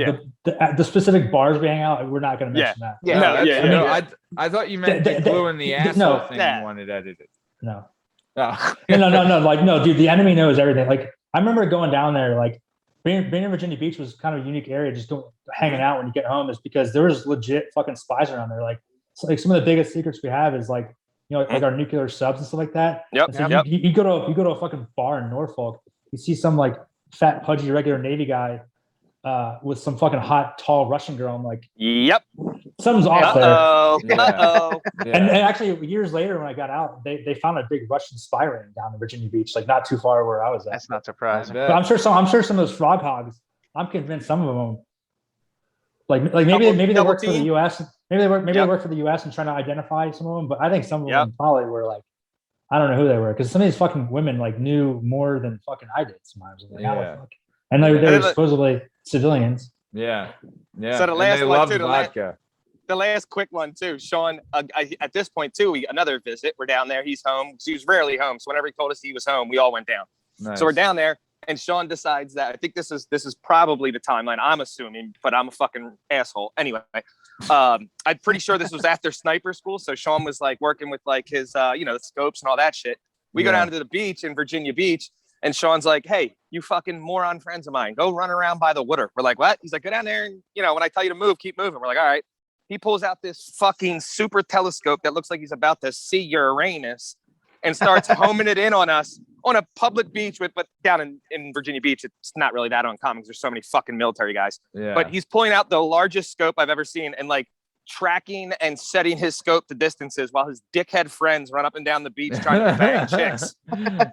the specific bars we hang out, we're not going to mention that. Yeah. I thought you meant the glue in the asshole thing you wanted edited. No. Oh. No. Like, no, dude, the enemy knows everything. Like, I remember going down there, like, being in Virginia Beach was kind of a unique area, just hanging out when you get home, is because there was legit fucking spies around there. Like some of the biggest secrets we have is like, like our nuclear subs and stuff like that. Yep. So you go to a fucking bar in Norfolk, you see some like fat, pudgy, regular Navy guy with some fucking hot, tall Russian girl. I'm like, yep, something's off there. Uh-oh. And actually, years later, when I got out, they found a big Russian spy ring down in Virginia Beach, like not too far where I was at. That's not surprising. But I'm sure some of those frog hogs. I'm convinced some of them, like maybe they work for the U.S. Maybe they work for the U.S. and trying to identify some of them, but I think some of them probably were like, I don't know who they were, because some of these fucking women like knew more than fucking I did sometimes. Like, how the fuck? And they were supposedly civilians. Yeah. So the last they one loved too, vodka. The last quick one too, Sean. At this point too, another visit. We're down there. He's home. He was rarely home. So whenever he told us he was home, we all went down. Nice. So we're down there, and Sean decides that I think this is probably the timeline. I'm assuming, but I'm a fucking asshole. Anyway, I'm pretty sure this was after sniper school. So Sean was like working with like his the scopes and all that shit. We go down to the beach in Virginia Beach, and Sean's like, "Hey, you fucking moron friends of mine, go run around by the water." We're like, "What?" He's like, "Go down there, and when I tell you to move, keep moving." We're like, "All right." He pulls out this fucking super telescope that looks like he's about to see Uranus and starts homing it in on us on a public beach but down in Virginia Beach. It's not really that uncommon because there's so many fucking military guys. Yeah. But he's pulling out the largest scope I've ever seen and like tracking and setting his scope to distances while his dickhead friends run up and down the beach trying to bang chicks.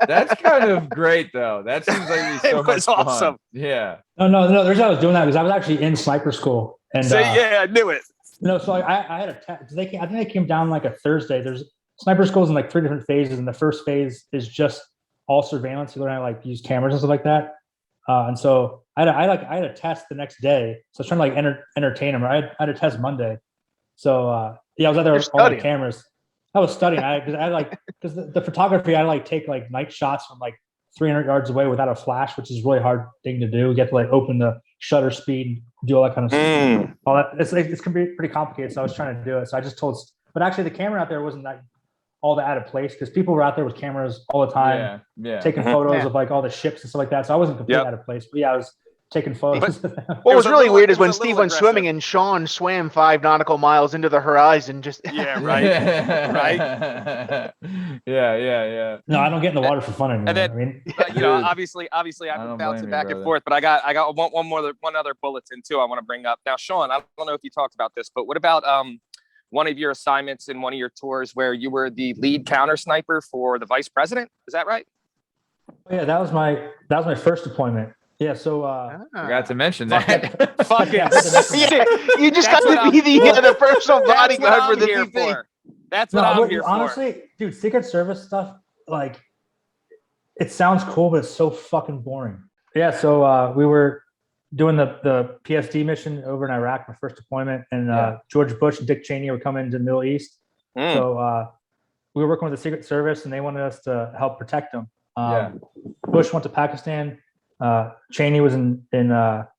That's kind of great though. That seems like it'd be so much fun. Awesome. Yeah. No. The reason I was doing that because I was actually in sniper school. And I knew it. So I had a test. I think they came down like a Thursday. There's sniper schools in like 3 different phases, and the first phase is just all surveillance. You learn how to like use cameras and stuff like that. And so I had a test the next day. So I was trying to like entertain them. I had a test Monday. So I was out there with all the cameras. I was studying. Because the photography, I like take like night shots from like 300 yards away without a flash, which is a really hard thing to do. You have to like open the shutter speed, do all that kind of stuff. All that it's gonna be pretty complicated. So I was trying to do it. So I just but actually the camera out there wasn't that all that out of place because people were out there with cameras all the time, taking photos of like all the ships and stuff like that. So I wasn't completely out of place. But I was taking photos. What was really weird is when Steve went swimming and Sean swam 5 nautical miles into the horizon. Just right. Yeah. No, I don't get in the water for fun anymore. And then, I mean, obviously, I've been bouncing back and forth, but I got one other bulletin too I want to bring up. Now, Sean, I don't know if you talked about this, but what about one of your assignments in one of your tours where you were the lead counter sniper for the vice president? Is that right? Yeah, that was my first deployment. Yeah, so forgot to mention that. You just got to be the personal bodyguard for the VP. That's what I'm here for. Honestly, dude, Secret Service stuff, like, it sounds cool, but it's so fucking boring. Yeah, so we were doing the PSD mission over in Iraq, my first deployment, and George Bush and Dick Cheney were coming to the Middle East. So we were working with the Secret Service, and they wanted us to help protect them. Bush went to Pakistan. Cheney was in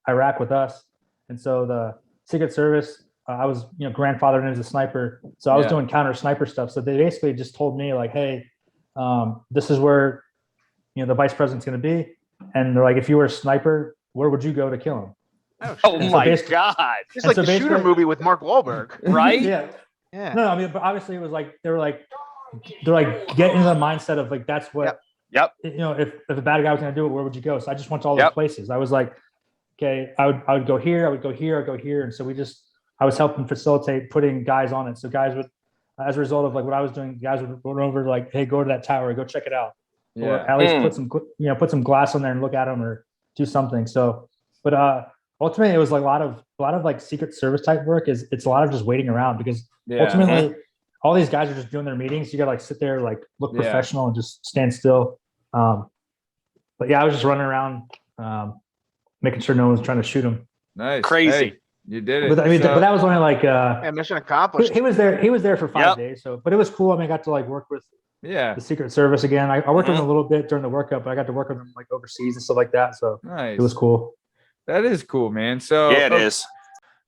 Iraq with us, and so the Secret Service, I was grandfathered in as a sniper, so I was doing counter sniper stuff. So they basically just told me like, hey, this is where the vice president's going to be, and they're like, if you were a sniper, where would you go to kill him? Oh my god! It's like the Shooter movie with Mark Wahlberg, right? Yeah. No, I mean, but obviously it was like they're like get into the mindset of like that's what. Yep. If a bad guy was going to do it, where would you go? So I just went to all those places. I was like, okay, I would go here, I would go here, I'd go here. And so I was helping facilitate putting guys on it. So guys would, as a result of like what I was doing, guys would run over like, hey, go to that tower, go check it out. Or at least put some glass on there and look at them or do something. So, but ultimately it was like a lot of like Secret Service type work it's a lot of just waiting around because ultimately all these guys are just doing their meetings. You got to like sit there, like look professional and just stand still. But I was just running around, making sure no one's trying to shoot him. Nice, crazy. Hey, you did it. But but that was only like mission accomplished. He was there for 5 days. So, but it was cool. I mean, I got to like work with the Secret Service again. I worked with them a little bit during the workup, but I got to work with them like overseas and stuff like that. So nice. It was cool. That is cool, man. So it is.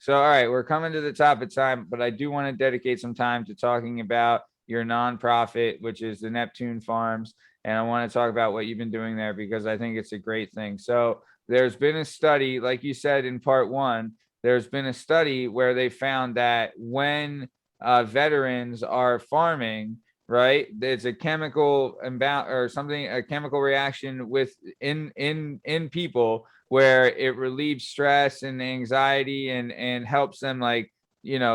So all right, we're coming to the top of time, but I do want to dedicate some time to talking about your nonprofit, which is the Neptune Farms. And I want to talk about what you've been doing there because I think it's a great thing. So there's been a study, like you said in part 1, there's been a study where they found that when veterans are farming, right, there's a chemical a chemical reaction in people where it relieves stress and anxiety and helps them like,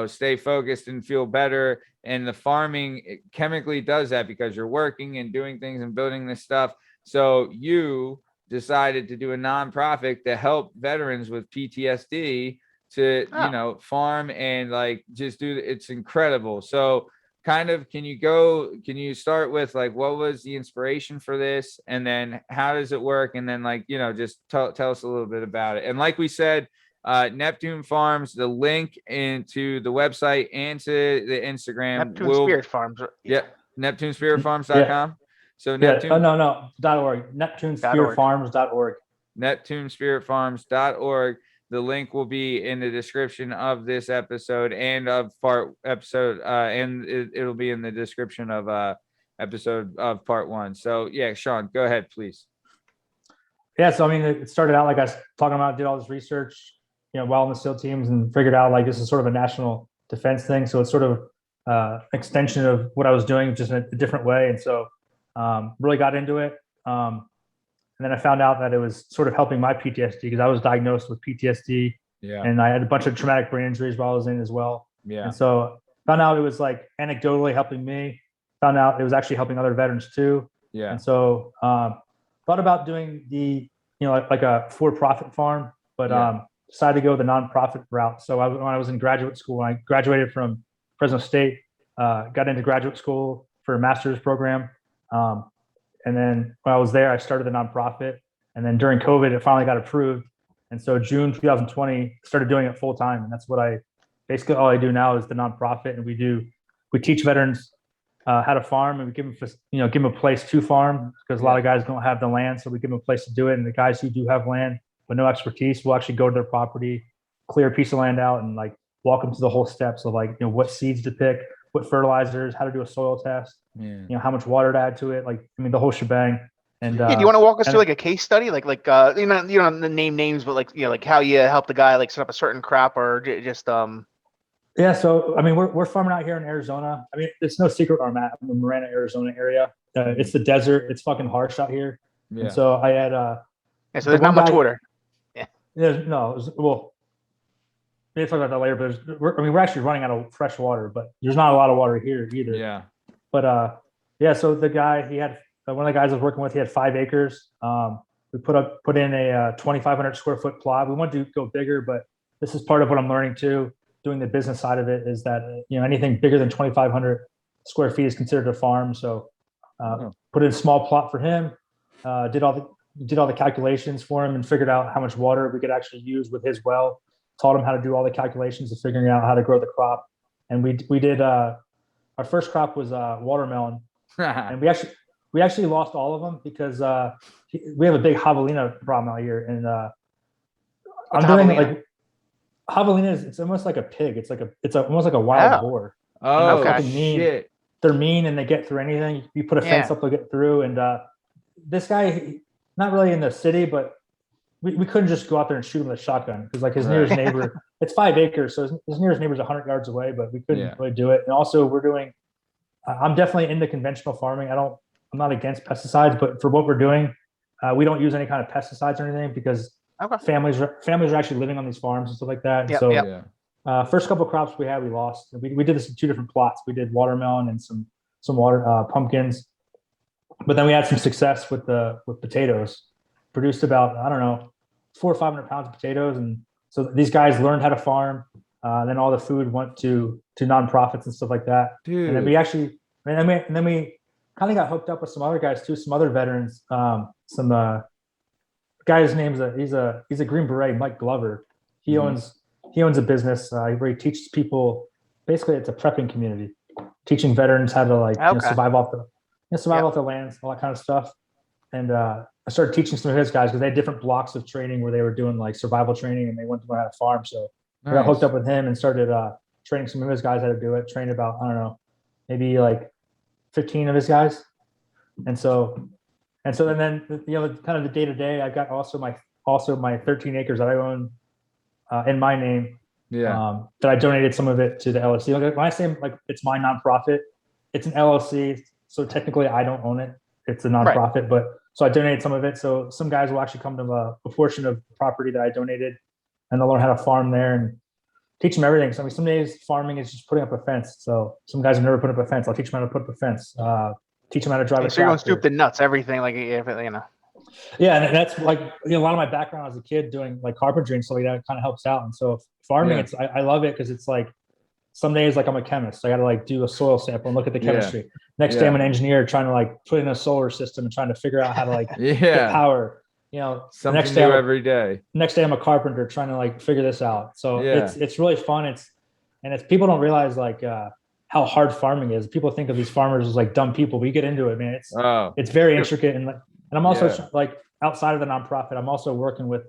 stay focused and feel better. And the farming chemically does that because you're working and doing things and building this stuff. So you decided to do a nonprofit to help veterans with PTSD to, farm and like just do it's incredible. So kind of, can you start with like, what was the inspiration for this? And then how does it work? And then like, just tell us a little bit about it. And like we said, Neptune Farms, the link into the website and to the Instagram Neptune Spear Farms. Yep. NeptuneSpearFarms.com. So Neptune. .org. NeptuneSpearFarms.org. NeptuneSpearFarms.org. The link will be in the description of this episode and of it'll be in the description of episode of part 1. So yeah, Sean, go ahead, please. Yeah, so I mean, it started out like I was talking about, did all this research, while in the SEAL teams, and figured out like this is sort of a national defense thing. So it's sort of extension of what I was doing, just in a different way. And so really got into it. And then I found out that it was sort of helping my PTSD, because I was diagnosed with PTSD. Yeah. And I had a bunch of traumatic brain injuries while I was in as well. Yeah. And so found out it was like anecdotally helping me. Found out it was actually helping other veterans too. Yeah. And so thought about doing the, like a for-profit farm, but decided to go the nonprofit route. So when I was in graduate school, I graduated from Fresno State, got into graduate school for a master's program. And then when I was there, I started the nonprofit. And then during COVID, it finally got approved. And so June 2020, started doing it full time. And that's what basically all I do now is the nonprofit. And we teach veterans how to farm, and we give them a place to farm, because a lot of guys don't have the land. So we give them a place to do it. And the guys who do have land but no expertise will actually go to their property, clear a piece of land out, and like walk them through the whole steps of like, what seeds to pick, what fertilizers, how to do a soil test, how much water to add to it. Like, I mean, the whole shebang. And do you want to walk us through like a case study, like you don't name names, but like like how you help the guy like set up a certain crop, or just Yeah, so I mean, we're farming out here in Arizona. I mean, it's no secret where I'm at. I'm in the Marana, Arizona area. It's the desert. It's fucking harsh out here. Yeah. And so I had so there's not much water. Yeah. Well, maybe talk about that later. But we're actually running out of fresh water, but there's not a lot of water here either. Yeah. But so the guy, he had one of the guys I was working with. He had 5 acres. We put in a 2,500 square foot plot. We wanted to go bigger, but this is part of what I'm learning too, doing the business side of it, is that anything bigger than 2,500 square feet is considered a farm. So put in a small plot for him. Did all the calculations for him and figured out how much water we could actually use with his well. Taught him how to do all the calculations of figuring out how to grow the crop. And we did our first crop was watermelon, and we actually lost all of them because we have a big javelina problem out here. And I'm doing like javelina is, it's almost like a pig. It's almost like a wild boar. Oh, shit. They're mean and they get through anything. You put a fence up, they'll get through. And this guy, not really in the city, but we couldn't just go out there and shoot him with a shotgun, because like his nearest neighbor, it's 5 acres, so his nearest neighbor's 100 yards away, but we couldn't really do it. And also we're doing, I'm definitely into conventional farming. I'm not against pesticides, but for what we're doing, we don't use any kind of pesticides or anything, because families are actually living on these farms and stuff like that. First couple of crops we lost. We did this in 2 different plots. We did watermelon and some water pumpkins, but then we had some success with potatoes. Produced about 400 or 500 pounds of potatoes, and so these guys learned how to farm. Then all the food went to nonprofits and stuff like that. Dude. And then we actually, and then we kind of got hooked up with some other guys too, some other veterans. Some guy's name's he's a Green Beret, Mike Glover. He owns a business where he teaches people. Basically, it's a prepping community, teaching veterans how to survive off the lands, all that kind of stuff. And I started teaching some of his guys, because they had different blocks of training where they were doing like survival training, and they wanted to learn how to farm. So I got hooked up with him and started training some of his guys how to do it. Trained about maybe like 15 of his guys. And so then kind of the day to day, I've got also my 13 acres that I own in my name. Yeah. That I donated some of it to the LLC. Like, when I say like it's my nonprofit, it's an LLC, so technically I don't own it. It's a nonprofit, but so I donated some of it. So some guys will actually come to a portion of the property that I donated, and they'll learn how to farm there and teach them everything. So I mean, some days farming is just putting up a fence. So some guys have never put up a fence. I'll teach them how to put up a fence. Teach them how to drive a tractor. So you're going soup to nuts, everything, like everything, Yeah, and that's like a lot of my background as a kid doing like carpentry and stuff like that kind of helps out. And so farming, I love it because it's like some days like I'm a chemist, so I got to like do a soil sample and look at the chemistry. Next day I'm an engineer trying to like put in a solar system and trying to figure out how to like get power. You know, something next day new every day. Next day I'm a carpenter trying to like figure this out. So it's really fun. It's people don't realize like how hard farming is. People think of these farmers as like dumb people, but you get into it, man. It's very intricate and I'm also like outside of the nonprofit, I'm also working with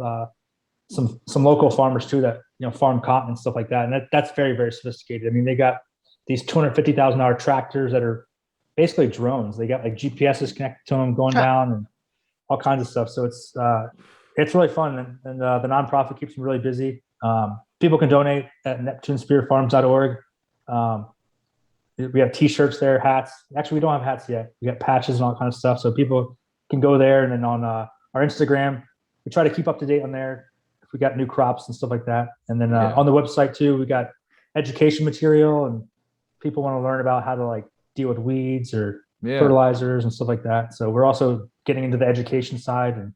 some local farmers too that farm cotton and stuff like that, and that's very, very sophisticated. I mean, they got these $250,000 tractors that are basically drones. They got like GPSs connected to them going down and all kinds of stuff. So it's really fun, and the nonprofit keeps them really busy. People can donate at neptunespearfarms.org. We have T-shirts there, hats. Actually, we don't have hats yet. We got patches and all kind of stuff, so people can go there. And then on our Instagram, we try to keep up to date on there. We got new crops and stuff like that. And then on the website too, we got education material, and people want to learn about how to like deal with weeds or fertilizers and stuff like that. So we're also getting into the education side. And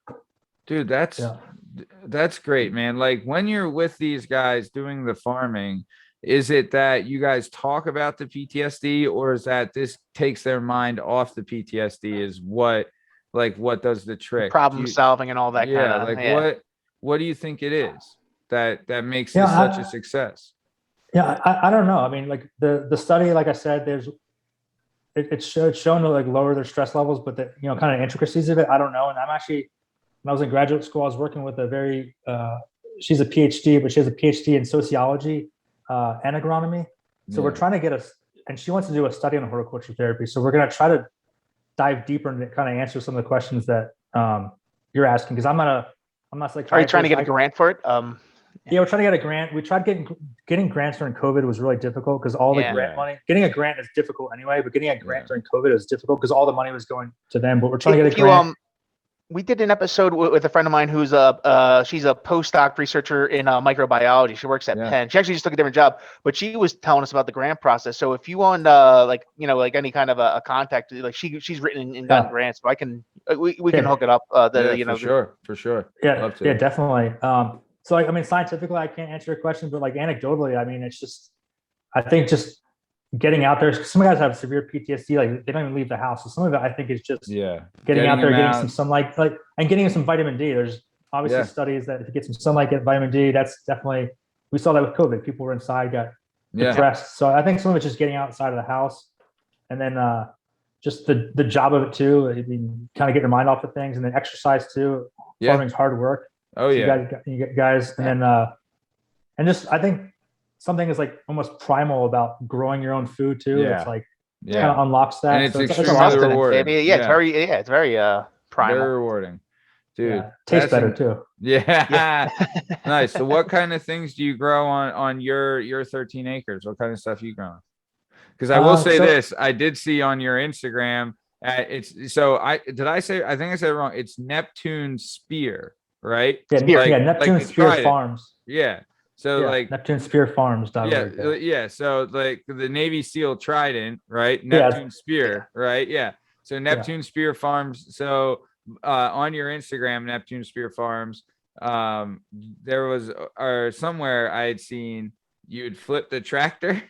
dude, that's great, man. Like when you're with these guys doing the farming, is it that you guys talk about the PTSD, or is that this takes their mind off the PTSD is what does the trick? Problem solving and all that kind of what do you think it is that makes this such a success? Yeah, I don't know. I mean, like the study, like I said, it's shown to like lower their stress levels, but the kind of intricacies of it, I don't know. And I'm actually, when I was in graduate school, I was working with a very she's a PhD, but she has a PhD in sociology and agronomy. So we're trying to get and she wants to do a study on horticulture therapy. So we're going to try to dive deeper and kind of answer some of the questions that you're asking, because I'm not a psychiatrist. Are you trying to get a grant for it? Yeah, we're trying to get a grant. We tried getting grants during COVID was really difficult because all the grant money. Getting a grant is difficult anyway, but getting a grant during COVID is difficult because all the money was going to them. But we're trying to get a grant. We did an episode with a friend of mine who's she's a postdoc researcher in microbiology. She works at Penn. She actually just took a different job, but she was telling us about the grant process. So if you want like any kind of a contact, like she's written and done grants, so we can hook it up. For sure. Yeah, definitely. So like, I mean, scientifically, I can't answer your question, but like anecdotally, I mean, it's just, I think just getting out there. Some guys have severe PTSD, like they don't even leave the house. So some of it, I think, is just getting out there, getting some sunlight, and getting some vitamin D. There's obviously studies that if you get some sunlight, get vitamin D. That's definitely, we saw that with COVID. People were inside, got depressed. So I think some of it's just getting outside of the house, and then just the job of it too. I mean, kind of get your mind off of things, and then exercise too. Farming's hard work. Oh, so you get guys, and then and just I think something is like almost primal about growing your own food too. It's like kind of unlocks that. And it's extremely rewarding. It's very primal. Very rewarding, dude. Tastes better too. Yeah. Nice. So what kind of things do you grow on your 13 acres? What kind of stuff you growing? Because I will say this, I did see on your Instagram. I think I said it wrong. It's Neptune Spear. Right? Yeah, Neptune Spear Farms. Yeah. So like Neptune Spear Farms. So like the Navy SEAL Trident, right? Neptune Spear, right? Yeah. So Neptune Spear Farms. So on your Instagram, Neptune Spear Farms, there was somewhere I had seen you'd flip the tractor,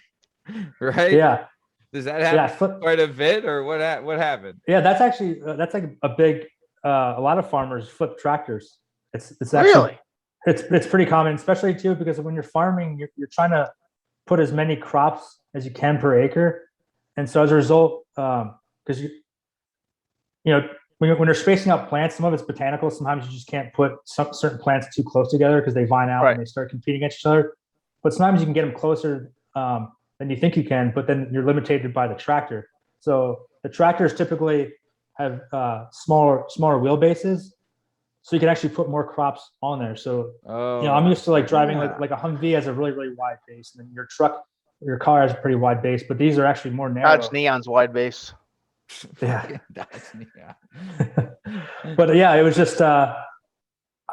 right? Yeah. Does that happen quite a bit, or what happened? Yeah, that's actually that's like a big. A lot of farmers flip tractors. It's actually really? It's pretty common, especially too, because when you're farming, you're trying to put as many crops as you can per acre, and so as a result, because when you're spacing out plants, some of it's botanical. Sometimes you just can't put certain plants too close together because they vine out and they start competing against each other. But sometimes you can get them closer than you think you can, but then you're limited by the tractor. So the tractors typically have smaller wheelbases, so you can actually put more crops on there. So I'm used to like driving like a Humvee has a really, really wide base, and then your car has a pretty wide base, but these are actually more narrow. Dodge Neon's wide base. Yeah. But yeah, it was just I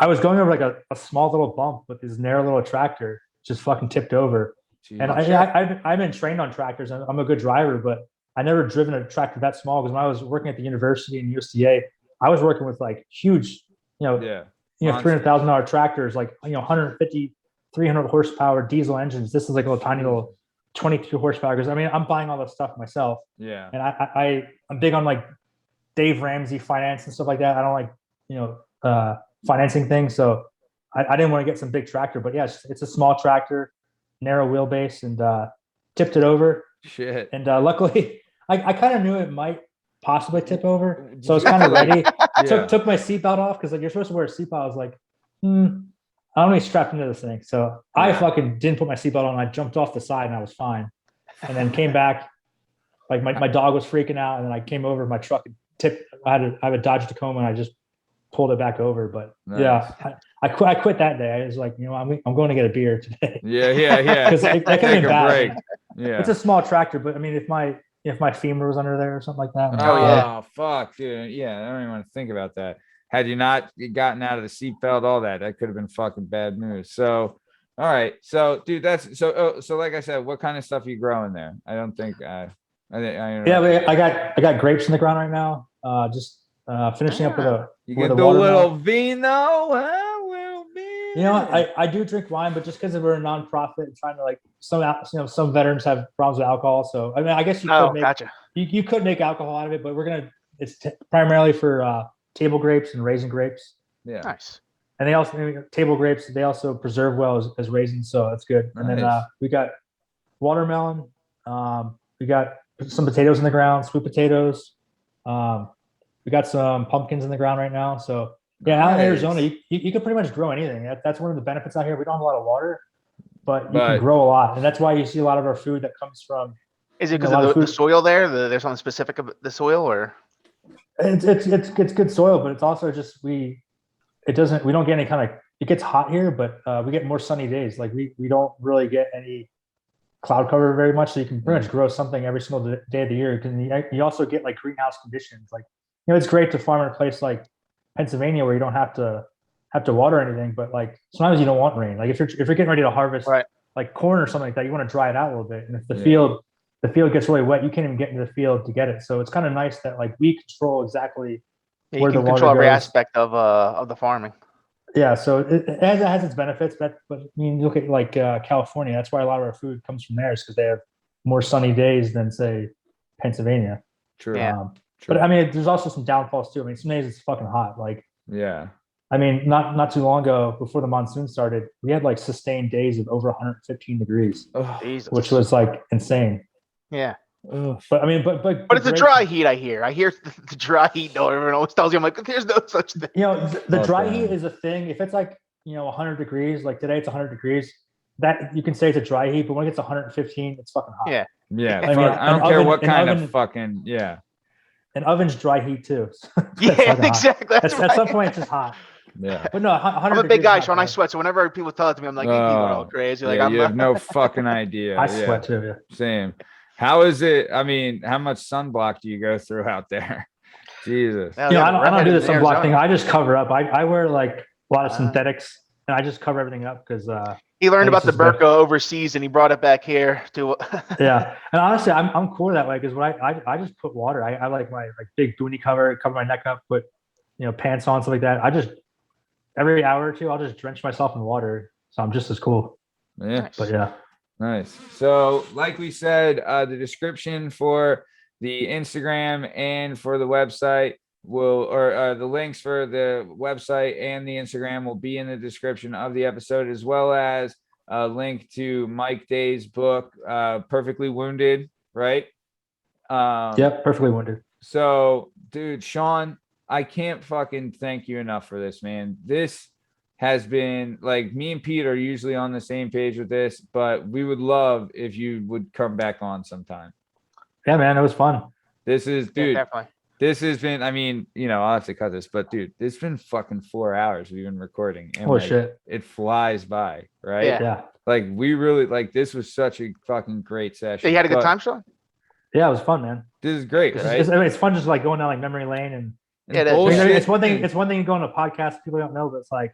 was going over like a small little bump with this narrow little tractor, just fucking tipped over. Jeez, and I've been trained on tractors. I'm a good driver, but I never driven a tractor that small, because when I was working at the university in USDA, I was working with like huge, Yeah. $300,000 tractors, like 150, 300 horsepower diesel engines. This is like a little tiny little 22 horsepower. Because I mean, I'm buying all this stuff myself. Yeah. And I'm big on like Dave Ramsey finance and stuff like that. I don't like financing things, so I didn't want to get some big tractor. But yeah, it's a small tractor, narrow wheelbase, and tipped it over. Shit. And luckily, I kind of knew it might possibly tip over, so I was kind of ready. Took my seatbelt off because like you're supposed to wear a seatbelt. I was like, I'm gonna be strapped into this thing. So I fucking didn't put my seatbelt on. I jumped off the side and I was fine. And then came back, like my dog was freaking out, and then I came over my truck and tipped. I have a Dodge Tacoma, and I just pulled it back over. But yeah, I quit that day. I was like, I'm going to get a beer today. Yeah. Because that could have been bad. Yeah, it's a small tractor, but I mean, if my femur was under there or something like that. Oh fuck, dude. Yeah, I don't even want to think about that. Had you not gotten out of the seatbelt, all that could have been fucking bad news. So, all right. So, dude, that's so. So, like I said, what kind of stuff are you growing there? I don't think. I got grapes in the ground right now. Just finishing up with a. You can do a little vino. I do drink wine, but just because we're a nonprofit and trying to like some veterans have problems with alcohol. So I mean, I guess you could make alcohol out of it, but it's primarily for table grapes and raisin grapes. Yeah, nice. And they also table grapes. They also preserve well as raisins, so that's good. Nice. And then we got watermelon. We got some potatoes in the ground, sweet potatoes. We got some pumpkins in the ground right now. So. Yeah, out in Arizona, you can pretty much grow anything. That's one of the benefits out here. We don't have a lot of water, but you can grow a lot, and that's why you see a lot of our food that comes from. Is it because of the soil there? There's something specific about the soil, or? It's good soil, but it's also just we don't get any kind of. It gets hot here, but we get more sunny days. Like we don't really get any cloud cover very much, so you can pretty much grow something every single day of the year. You also get like greenhouse conditions. Like it's great to farm in a place like Pennsylvania where you don't have to water anything, but like sometimes you don't want rain. Like if you're getting ready to harvest like corn or something like that, you want to dry it out a little bit. And if the field gets really wet, you can't even get into the field to get it. So it's kind of nice that like we control exactly where the water control every goes. aspect of the farming. Yeah, so it has its benefits. But I mean, look at like California. That's why a lot of our food comes from there, is because they have more sunny days than say Pennsylvania. True. Yeah. But I mean, there's also some downfalls too. I mean, some days it's fucking hot. Like, yeah. I mean, not too long ago, before the monsoon started, we had like sustained days of over 115 degrees, which was like insane. Yeah. But I mean, but it's a dry heat. I hear the dry heat. No, everyone always tells you. I'm like, there's no such thing. The dry heat is a thing. If it's like 100 degrees, like today it's 100 degrees, that you can say it's a dry heat. But when it gets 115, it's fucking hot. Yeah. Yeah. I don't care what kind of fucking And ovens dry heat too. So exactly. At some point, it's just hot. Yeah. But no, 100 I'm a big guy, Sean. I sweat. So whenever people tell it to me, I'm like, you're all crazy. Like, you have no fucking idea. I sweat too. Yeah. Same. How is it? I mean, how much sunblock do you go through out there? Jesus. I don't do the sunblock thing. I just cover up. I wear like a lot of synthetics, and I just cover everything up because he learned about the burqa overseas and he brought it back here to. Yeah, and honestly, I'm cool that way because when I just put water. I like my big boonie cover my neck up, put pants on, stuff like that. I just every hour or two I'll just drench myself in water, so I'm just as cool. Yeah, but yeah. Nice. So, like we said, the description for the Instagram and for the website the links for the website and the Instagram will be in the description of the episode, as well as a link to Mike Day's book, Perfectly Wounded, right? Yep, Perfectly Wounded. So, dude, Sean, I can't fucking thank you enough for this, man. This has been like, me and Pete are usually on the same page with this, but we would love if you would come back on sometime. Yeah, man, it was fun. This is, dude, definitely. This has been, I mean, I'll have to cut this, but dude, it's been fucking 4 hours we've been recording. And shit. It flies by, right? Yeah. Like, we really, this was such a fucking great session. You had a good time, Sean? Yeah, it was fun, man. This is great, right? It's fun just like going down like memory lane and it's one thing to go on a podcast people don't know, but it's like,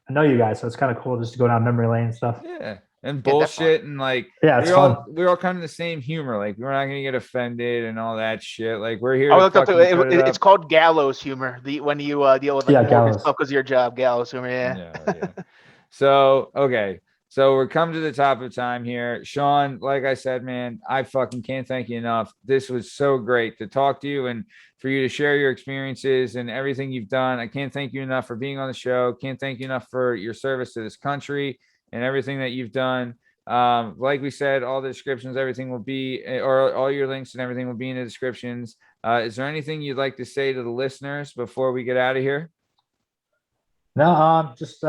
I know you guys, so it's kind of cool just to go down memory lane and stuff. Yeah. and Yeah, bullshit and like it's we're all kind of the same humor. Like we're not gonna get offended and all that shit. Like we're here. I to looked up fucking to cut it, it it's up. called gallows humor. When you deal with like morbid gallows. stuff because of your job, gallows humor. Yeah. Yeah. So okay. So we're coming to the top of time here. Sean, like I said, man, I fucking can't thank you enough. This was so great to talk to you and for you to share your experiences and everything you've done. I can't thank you enough for being on the show. Can't thank you enough for your service to this country and everything that you've done. Like we said, all the descriptions, everything will be, or all your links and everything will be in the descriptions. Is there anything you'd like to say to the listeners before we get out of here? No, just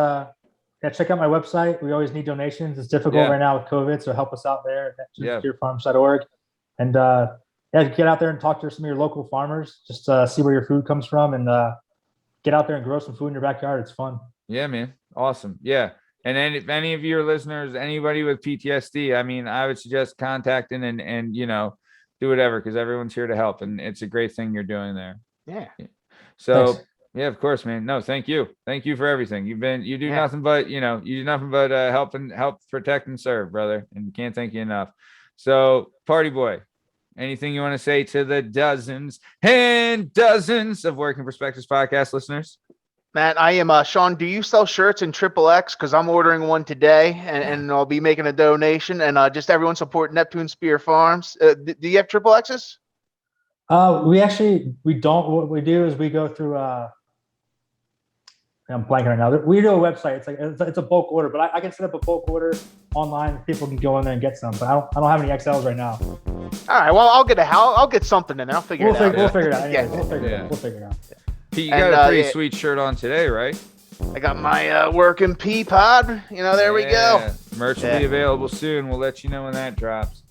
check out my website. We always need donations. It's difficult right now with COVID, so help us out there at NeptuneSpearFarms.org. And get out there and talk to some of your local farmers. Just see where your food comes from, and get out there and grow some food in your backyard. It's fun. Yeah, man. Awesome. Yeah. And then if any of your listeners, anybody with PTSD, I mean, I would suggest contacting and do whatever, because everyone's here to help, and it's a great thing you're doing there. Yeah. So. Thanks. Yeah, of course, man. No, thank you. Thank you for everything. You do nothing but, help protect and serve, brother. And can't thank you enough. So, Party Boy, anything you want to say to the dozens and dozens of Working Perspectives podcast listeners? Matt, I am Sean. Do you sell shirts in XXX? Because I'm ordering one today, and I'll be making a donation. And just everyone support Neptune Spear Farms. Do you have XXXs? We don't. What we do is we go through. I'm blanking right now. We do a website. It's a bulk order, but I can set up a bulk order online. People can go in there and get some. But I don't have any XLs right now. All right. Well, I'll get something in there. I'll figure it out. We'll figure it out. Yeah. We'll figure it out. Pete, you got a pretty sweet shirt on today, right? I got my working pea pod. There we go. Merch will be available soon. We'll let you know when that drops.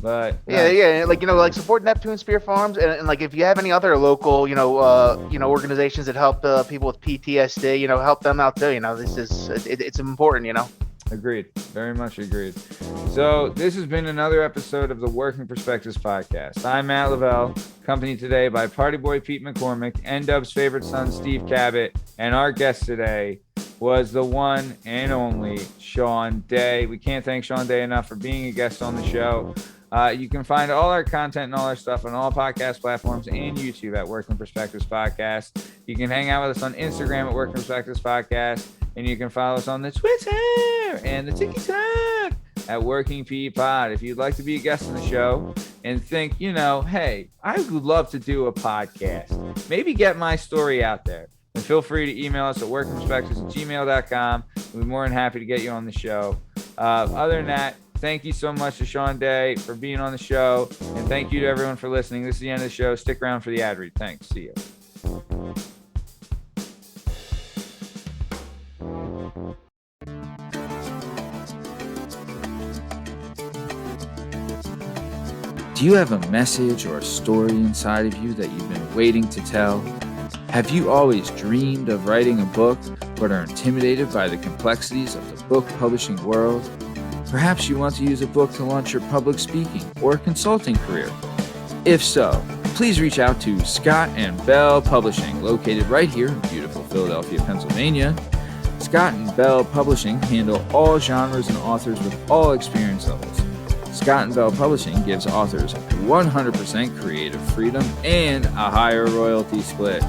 But like support Neptune Spear Farms, and like if you have any other local organizations that help people with PTSD, help them out too. It's important. Agreed. Very much agreed. So this has been another episode of the Working Perspectives podcast. I'm Matt Lavelle, accompanied today by Party Boy Pete McCormick, N-Dub's favorite son Steve Cabot, and our guest today was the one and only Sean Day. We can't thank Sean Day enough for being a guest on the show. You can find all our content and all our stuff on all podcast platforms and YouTube at Working Perspectives Podcast. You can hang out with us on Instagram at Working Perspectives Podcast, and you can follow us on the Twitter and the TikTok at Working P Pod. If you'd like to be a guest on the show and think, hey, I would love to do a podcast, maybe get my story out there, then feel free to email us at workingperspectives@gmail.com. We'll be more than happy to get you on the show. Other than that, thank you so much to Sean Day for being on the show. And thank you to everyone for listening. This is the end of the show. Stick around for the ad read. Thanks. See you. Do you have a message or a story inside of you that you've been waiting to tell? Have you always dreamed of writing a book, but are intimidated by the complexities of the book publishing world? Perhaps you want to use a book to launch your public speaking or consulting career. If so, please reach out to Scott and Bell Publishing, located right here in beautiful Philadelphia, Pennsylvania. Scott and Bell Publishing handle all genres and authors with all experience levels. Scott and Bell Publishing gives authors 100% creative freedom and a higher royalty split.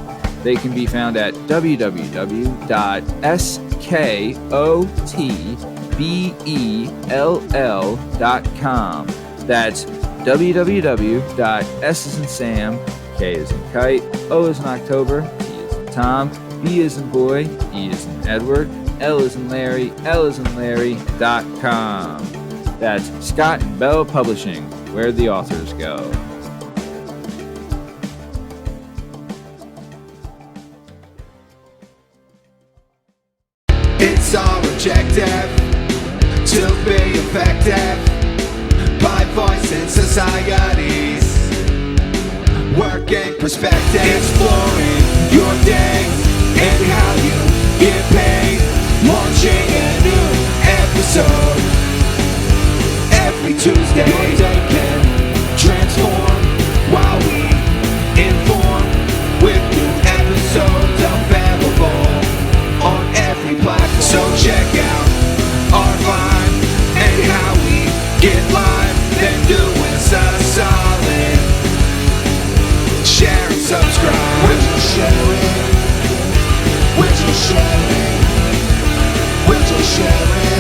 They can be found at www.skotbell.com. That's www.s as in Sam, K as in kite, O as in October, T as in Tom, B as in boy, E as in Edward, L as in Larry, L as in Larry.com. That's Scott and Bell Publishing, where the authors go. It's our objective to be effective by voicing societies. Working perspective, exploring your day and how you get paid. Launching a new episode every Tuesday. Your day can transform while we inform with new episodes available on every platform. So check out our fine share and subscribe. We're just sharing. We're just sharing. We're just sharing.